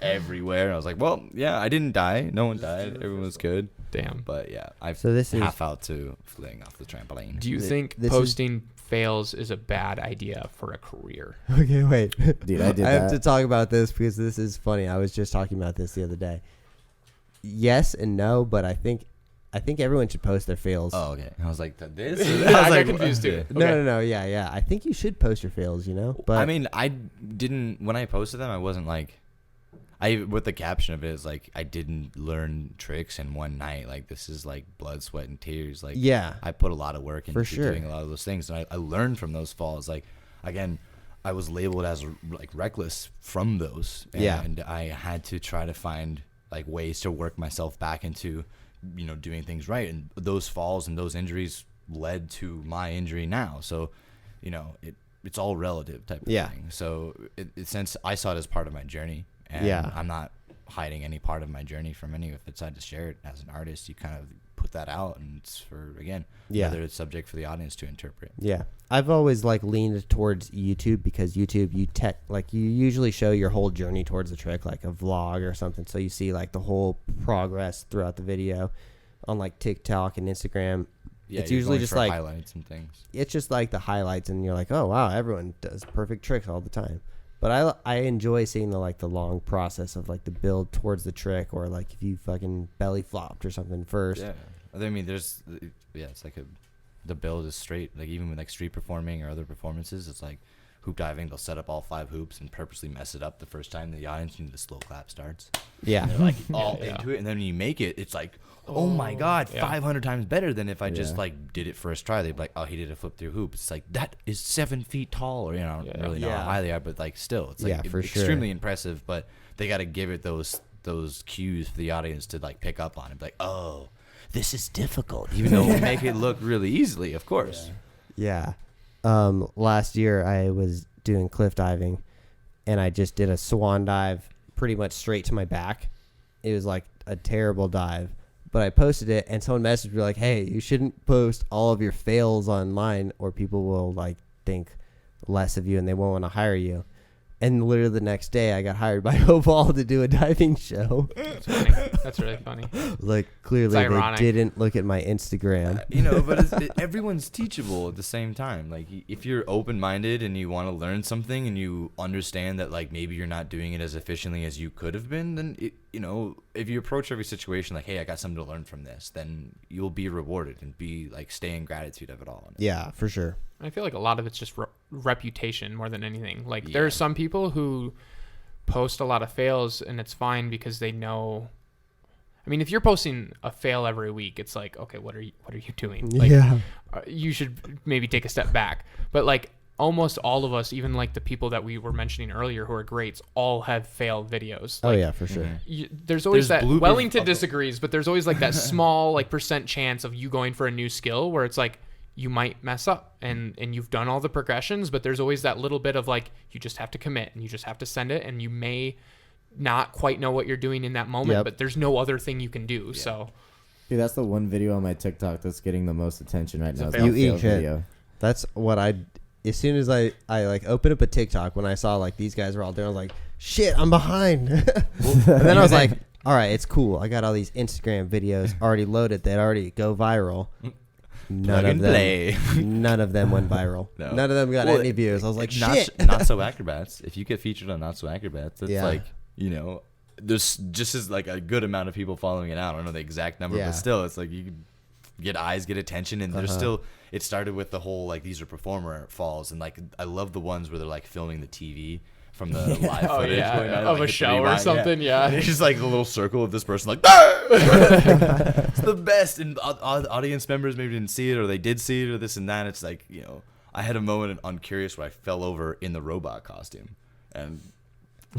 everywhere. And I was like, well, yeah, I didn't die. No one died. Everyone was good. Damn. But yeah, I've So this is- half out to fleeing off the trampoline. Do you think this is- posting fails is a bad idea for a career? Okay, wait. Dude, I did I have that. to talk about this because this is funny. I was just talking about this the other day. Yes and no, but I think everyone should post their fails. Oh, okay. I was like, this? Yeah, I was I got like, confused too. No, yeah. I think you should post your fails, you know? But I mean, I didn't, when I posted them, I wasn't like, with the caption of it is like, I didn't learn tricks in one night. Like, this is like blood, sweat, and tears. Like, yeah. I put a lot of work into For sure. doing a lot of those things. And I learned from those falls. Like, again, I was labeled as like reckless from those. Yeah. And I had to try to find like ways to work myself back into, doing things right. And those falls and those injuries led to my injury now. So, it's all relative type of thing. So since I saw it as part of my journey, and I'm not hiding any part of my journey from any. If I decide to share it as an artist, you kind of put that out, and it's for, again, whether it's subject for the audience to interpret. Yeah. I've always like leaned towards YouTube because YouTube, you usually show your whole journey towards the trick, like a vlog or something. So you see like the whole progress throughout the video. On like TikTok and Instagram, Yeah, it's you're usually going just for like highlights and things. it's just like the highlights, and you're like, oh wow, everyone does perfect tricks all the time. But I enjoy seeing the long process of like the build towards the trick, or like if you fucking belly flopped or something first. Yeah, I mean, it's like the build is straight. Like even with like street performing or other performances, it's like hoop diving. They'll set up all 5 hoops and purposely mess it up the first time the audience, the slow clap starts. Yeah. And they're like all Yeah. into it, and then when you make it, it's like, oh my god, yeah. 500 times better than if I just Yeah. like did it first try. They'd be like, oh, he did a flip through hoop. It's like, that is 7 feet tall, or I don't really know Yeah. how high they are, but like still, it's like Yeah, for sure. extremely impressive. But they got to give it those cues for the audience to like pick up on it. Like, oh, this is difficult, even though we make it look really easily, of course. Yeah. Last year I was doing cliff diving, and I just did a swan dive pretty much straight to my back. It was like a terrible dive, but I posted it, and someone messaged me like, hey, you shouldn't post all of your fails online, or people will like think less of you and they won't want to hire you. And literally the next day I got hired by Oval to do a diving show. That's funny. That's really funny. Like clearly It's they ironic. didn't look at my Instagram. But everyone's teachable at the same time. Like, if you're open-minded and you want to learn something, and you understand that like maybe you're not doing it as efficiently as you could have been, then if you approach every situation like, hey, I got something to learn from this, then you'll be rewarded and be like, stay in gratitude of it all. Yeah, for sure. I feel like a lot of it's just reputation more than anything. Like there Yeah. are some people who post a lot of fails, and it's fine because they know. I mean, if you're posting a fail every week, it's like, okay, what are you doing? Like, Yeah. you should maybe take a step back. But like almost all of us, even like the people that we were mentioning earlier who are greats, all have failed videos. Oh Like, yeah, for sure. there's always There's that bloopers Wellington of the- disagrees, but there's always like that small like percent chance of you going for a new skill where it's like you might mess up and you've done all the progressions, but there's always that little bit of like, you just have to commit and you just have to send it, and you may not quite know what you're doing in that moment, Yep. but there's no other thing you can do. So Dude, that's the one video on my TikTok that's getting the most attention right now. a is fail. the You eat fail shit. video. That's what as soon as I like opened up a TikTok, when I saw like these guys were all doing, I was like, shit, I'm behind. And then I was like, all right, it's cool. I got all these Instagram videos already loaded that already go viral. None of them went viral. No. None of them got Well, any views. I was like, not, shit. not so acrobats. If you get featured on Not So Acrobats, it's Yeah. like, there's just as like a good amount of people following it out. I don't know the exact number, Yeah. but still, it's like you can get eyes, get attention, and there's still. It started with the whole like, these are performer falls, and like I love the ones where they're like filming the TV from the live Oh, footage yeah, going on, of like, a hit the show or rewind, something, yeah. And it's just like a little circle of this person like, "Ah!" It's the best, and audience members maybe didn't see it, or they did see it, or this and that. It's like, I had a moment on Curious where I fell over in the robot costume, and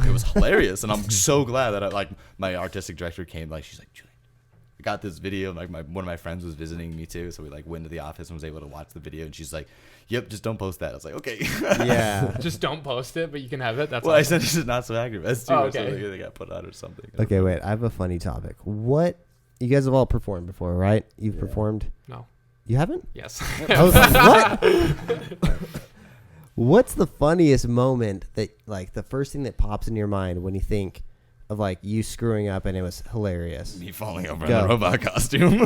it was hilarious. And I'm so glad that my artistic director came, like, she's like, Julian, got this video. Like one of my friends was visiting me too, so we like went to the office and was able to watch the video. And she's like, "Yep, just don't post that." I was like, "Okay." Yeah. Just don't post it, but you can have it. That's Well, I awesome. said it's just not so accurate. That's too Oh, much. okay. So they got put out or something. Okay, wait. I have a funny topic. What you guys have all performed before, right? You've Yeah. performed. No. You haven't? Yes. I was like, what? What's the funniest moment that, like, the first thing that pops in your mind when you think of, like, you screwing up and it was hilarious? Me falling over Go. in the robot costume.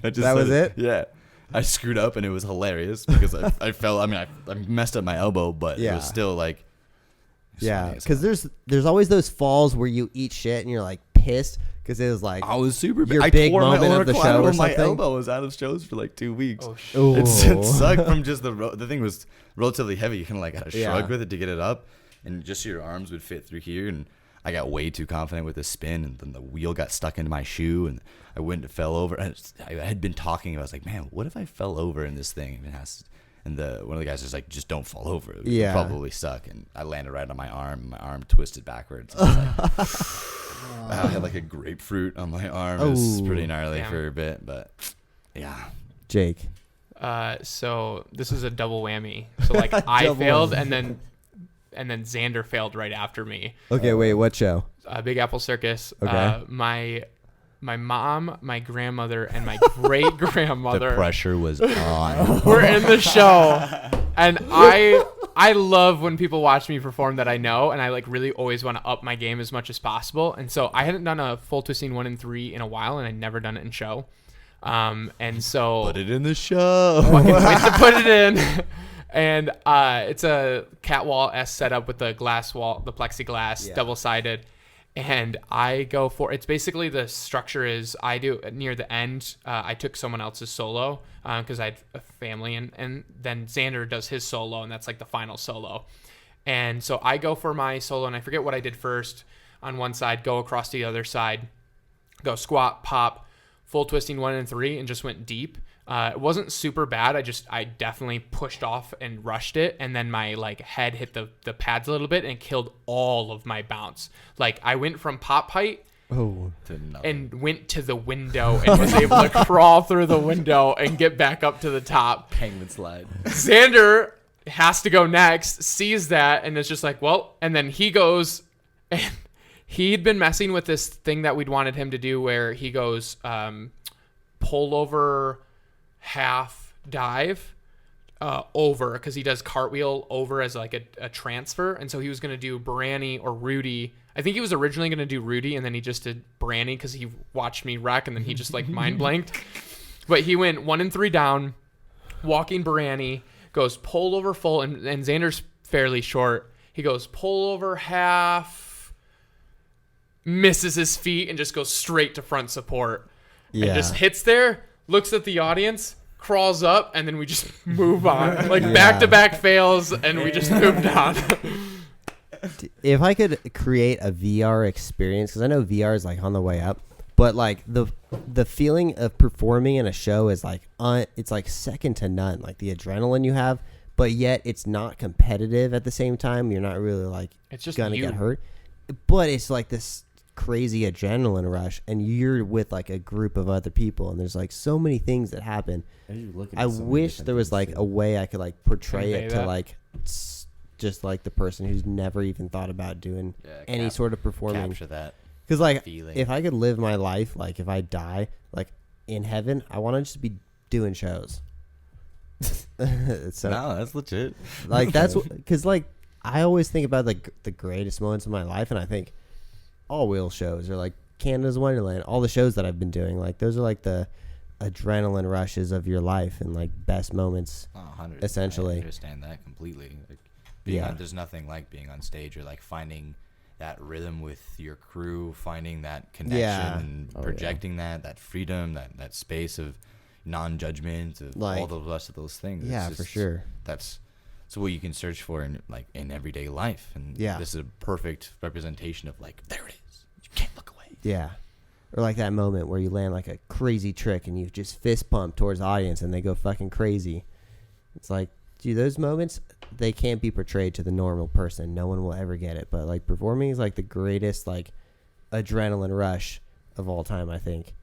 I just That was said it? Yeah. I screwed up and it was hilarious because I fell. I mean, I messed up my elbow, but it Yeah. was still like. it was Yeah, funny as because hell. there's always those falls where you eat shit and you're, like, pissed because it was, like, I was super your I big tore my moment of the show or My something? elbow was out of shows for like 2 weeks. Oh, shit. ooh. It sucked from just the thing was relatively heavy. You kind of like had to Yeah. shrug with it to get it up, and just your arms would fit through here. And I got way too confident with the spin, and then the wheel got stuck into my shoe, and I went and fell over. And I had been talking. I was like, man, what if I fell over in this thing? And one of the guys was like, just don't fall over. It would Yeah. probably suck. And I landed right on my arm. And my arm twisted backwards. I was like, I had like a grapefruit on my arm. It was Oh. pretty gnarly Damn. for a bit, but yeah. Jake. So this is a double whammy. So like I Double failed, whammy. and then Xander failed right after me. Okay, wait, what show? Big Apple Circus. Okay. My mom, my grandmother, and my great The grandmother pressure was on. were in the show, and I love when people watch me perform that I know, and I like really always want to up my game as much as possible. And so I hadn't done a full twisting 1 and 3 in a while, and I'd never done it in show. And so Put it in the show. fucking wait to put it in. And it's a catwall S setup with the glass wall, the plexiglass, Yeah. double-sided. And I go for it's basically the structure is I do near the end. I took someone else's solo because I had a family, and then Xander does his solo, and that's like the final solo. And so I go for my solo, and I forget what I did first on one side, go across to the other side, go squat, pop, full twisting 1 and 3, and just went deep. It wasn't super bad. I definitely pushed off and rushed it, and then my like head hit the pads a little bit and killed all of my bounce. Like I went from pop height Oh. and went to the window and was able to crawl through the window and get back up to the top. Penguin slide. Xander has to go next, sees that, and is just like, well, and then he goes, and he'd been messing with this thing that we'd wanted him to do where he goes pull over half dive over, because he does cartwheel over as like a transfer. And so he was going to do Branny or Rudy. I think he was originally going to do Rudy, and then he just did Branny because he watched me wreck, and then he just like mind blanked. But he went 1 and 3 down, walking Branny, goes pull over full, and Xander's fairly short. He goes pull over half, misses his feet, and just goes straight to front support. Yeah. And just hits there, looks at the audience, crawls up, and then we just move on. Like back-to-back fails, and we just moved on. If I could create a VR experience, because I know VR is like on the way up, but like the feeling of performing in a show is like it's like second to none. Like the adrenaline you have, but yet it's not competitive at the same time. You're not really like It's just gonna you. get hurt, but it's like this crazy adrenaline rush, and you're with like a group of other people, and there's like so many things that happen. I wish there was like a way I could like portray Convey it to that. like just like the person who's never even thought about doing any sort of performing. Capture that Because like feeling. if I could live my life, like if I die like in heaven, I want to just be doing shows. So No, that's legit. like that's because like I always think about like the greatest moments of my life, and I think all wheel shows or like Canada's Wonderland, all the shows that I've been doing, like those are like the adrenaline rushes of your life and like best moments. 100%. Essentially. I understand that completely. Like, being Yeah. on, there's nothing like being on stage or like finding that rhythm with your crew, finding that connection, Yeah. and Oh, yeah. projecting that freedom, that space of non-judgment, of Like- all the rest of those things. It's Yeah, just- for sure. That's what you can search for in everyday life, and Yeah. this is a perfect representation of like, there it is. You can't look away. Yeah. Or like that moment where you land like a crazy trick and you just fist pump towards the audience and they go fucking crazy. It's like, dude, those moments, they can't be portrayed to the normal person. No one will ever get it. But like performing is like the greatest like adrenaline rush of all time, I think.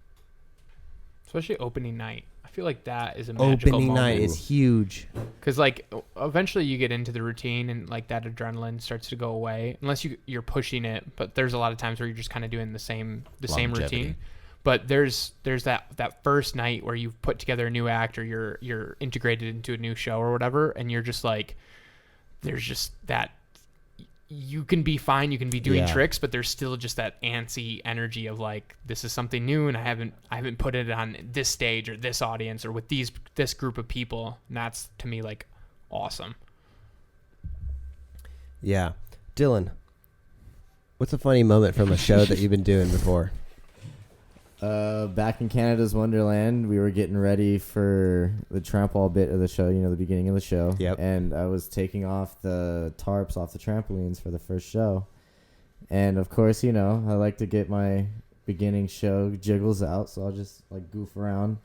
especially opening night. I feel like that is a magical Opening moment. night is huge. Because, like, eventually you get into the routine and, like, that adrenaline starts to go away. Unless you're pushing it. But there's a lot of times where you're just kind of doing the same routine. But there's that first night where you've put together a new act or you're integrated into a new show or whatever. And you're just, like, there's just that. You can be fine. You can be doing tricks. But there's still just that antsy energy of, like, this is something new. And I haven't put it on this stage or this audience or with this group of people. And that's, to me, like, awesome. Yeah. Dylan, what's a funny moment from a show that you've been doing before? Back in Canada's Wonderland, we were getting ready for the Trampwall bit of the show, the beginning of the show. Yep. And I was taking off the tarps off the trampolines for the first show. And, of course, I like to get my beginning show jiggles out, so I'll just, like, goof around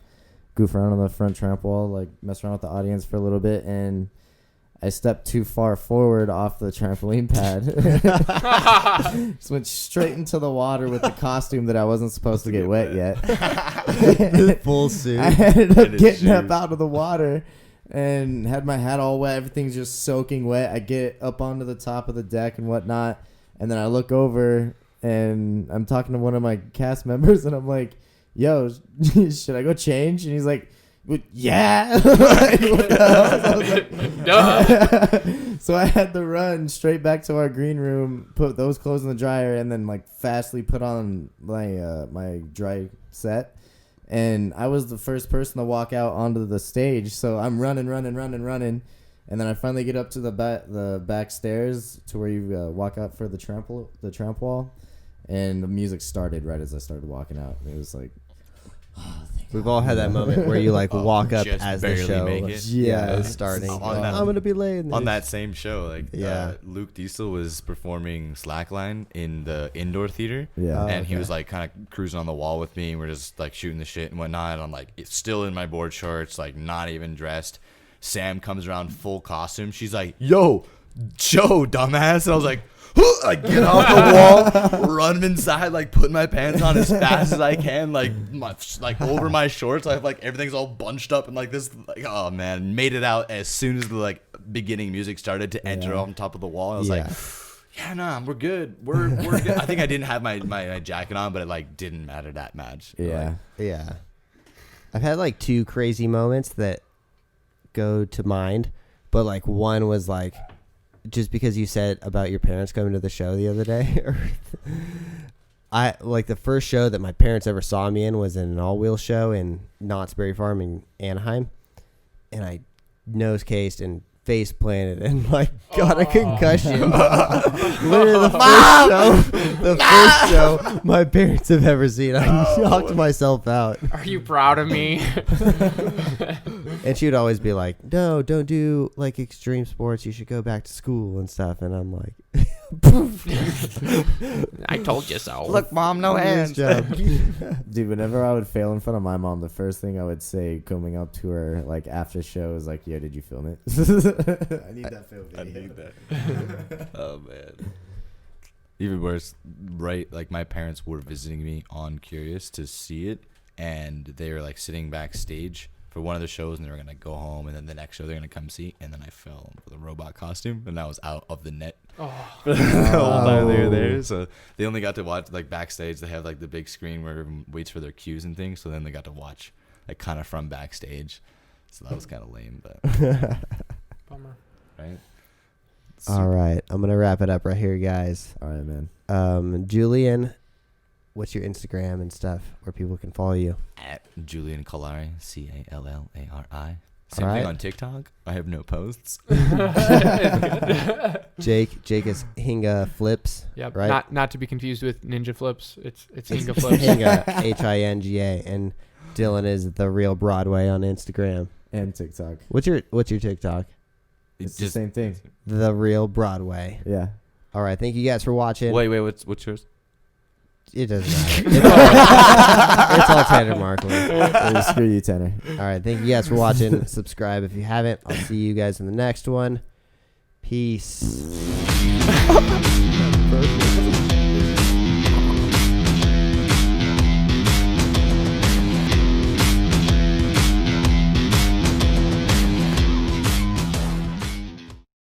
on the front tramp wall, like, mess around with the audience for a little bit, and I stepped too far forward off the trampoline pad. Just went straight into the water with the costume that I wasn't supposed to get wet yet. Full suit. I ended up getting up out of the water and had my hat all wet. Everything's just soaking wet. I get up onto the top of the deck and whatnot, and then I look over and I'm talking to one of my cast members, and I'm like, yo, should I go change? And he's like, yeah. Like, what the hell? I was like, duh. So I had to run straight back to our green room, put those clothes in the dryer, and then, like, fastly put on my my dry set. And I was the first person to walk out onto the stage, so I'm running, and then I finally get up to the back stairs to where you walk out for the tramp wall, and the music started right as I started walking out. It was like, We've all had that moment where you, like, walk up just as the barely show make it. is starting. I'm going to be late. On that same show, like, Yeah. Luke Diesel was performing Slackline in the indoor theater. Yeah. And he was, like, kind of cruising on the wall with me. And we're just, like, shooting the shit and whatnot. And I'm, like, it's still in my board shorts, like, not even dressed. Sam comes around full costume. She's like, yo, Joe, dumbass. And I was like, I get off the wall, run inside, like, putting my pants on as fast as I can, like over my shorts. I have, like, everything's all bunched up and, like, this, like, oh man, made it out as soon as the, like, beginning music started to enter on top of the wall. I was like, yeah, nah, we're good. We're good. I think I didn't have my jacket on, but it, like, didn't matter that much. Yeah. Yeah. I've had, like, two crazy moments that go to mind, but, like, one was, like, just because you said about your parents coming to the show the other day. I, like, the first show that my parents ever saw me in was in an all-wheel show in Knott's Berry Farm in Anaheim, and I nose cased and face planted and, like, got a concussion. Literally the first show my parents have ever seen. I knocked myself out. Are you proud of me? And she would always be like, no, don't do, like, extreme sports. You should go back to school and stuff. And I'm like, I told you so. Look, Mom, no hands. Dude, whenever I would fail in front of my mom, the first thing I would say coming up to her, like, after show is like, yo, did you film it? I need that film video. I need that. Oh, man. Even worse, right? Like, my parents were visiting me on Curious to see it, and they were, like, sitting backstage for one of the shows, and they were going to go home, and then the next show they're going to come see, and then I fell with a robot costume, and I was out of the net the whole time they were there. So they only got to watch, like, backstage. They have, like, the big screen where everyone waits for their cues and things, so then they got to watch, like, kind of from backstage. So that was kind of lame, but Bummer. right? All right. I'm going to wrap it up right here, guys. All right, man. Julian, what's your Instagram and stuff where people can follow you? At Julian Callari, Callari. Same All right. thing on TikTok. I have no posts. Jake is Hinga Flips. Yep. Right? Not to be confused with Ninja Flips. It's Hinga Flips. Hinga, Hinga. And Dylan is The Real Broadway on Instagram. And TikTok. What's your TikTok? It's the same thing. The Real Broadway. Yeah. All right. Thank you guys for watching. Wait, what's yours? It doesn't matter. It's all Tanner Markley. Screw you, Tanner. All right. Thank you guys for watching. Subscribe if you haven't. I'll see you guys in the next one. Peace. Perfect.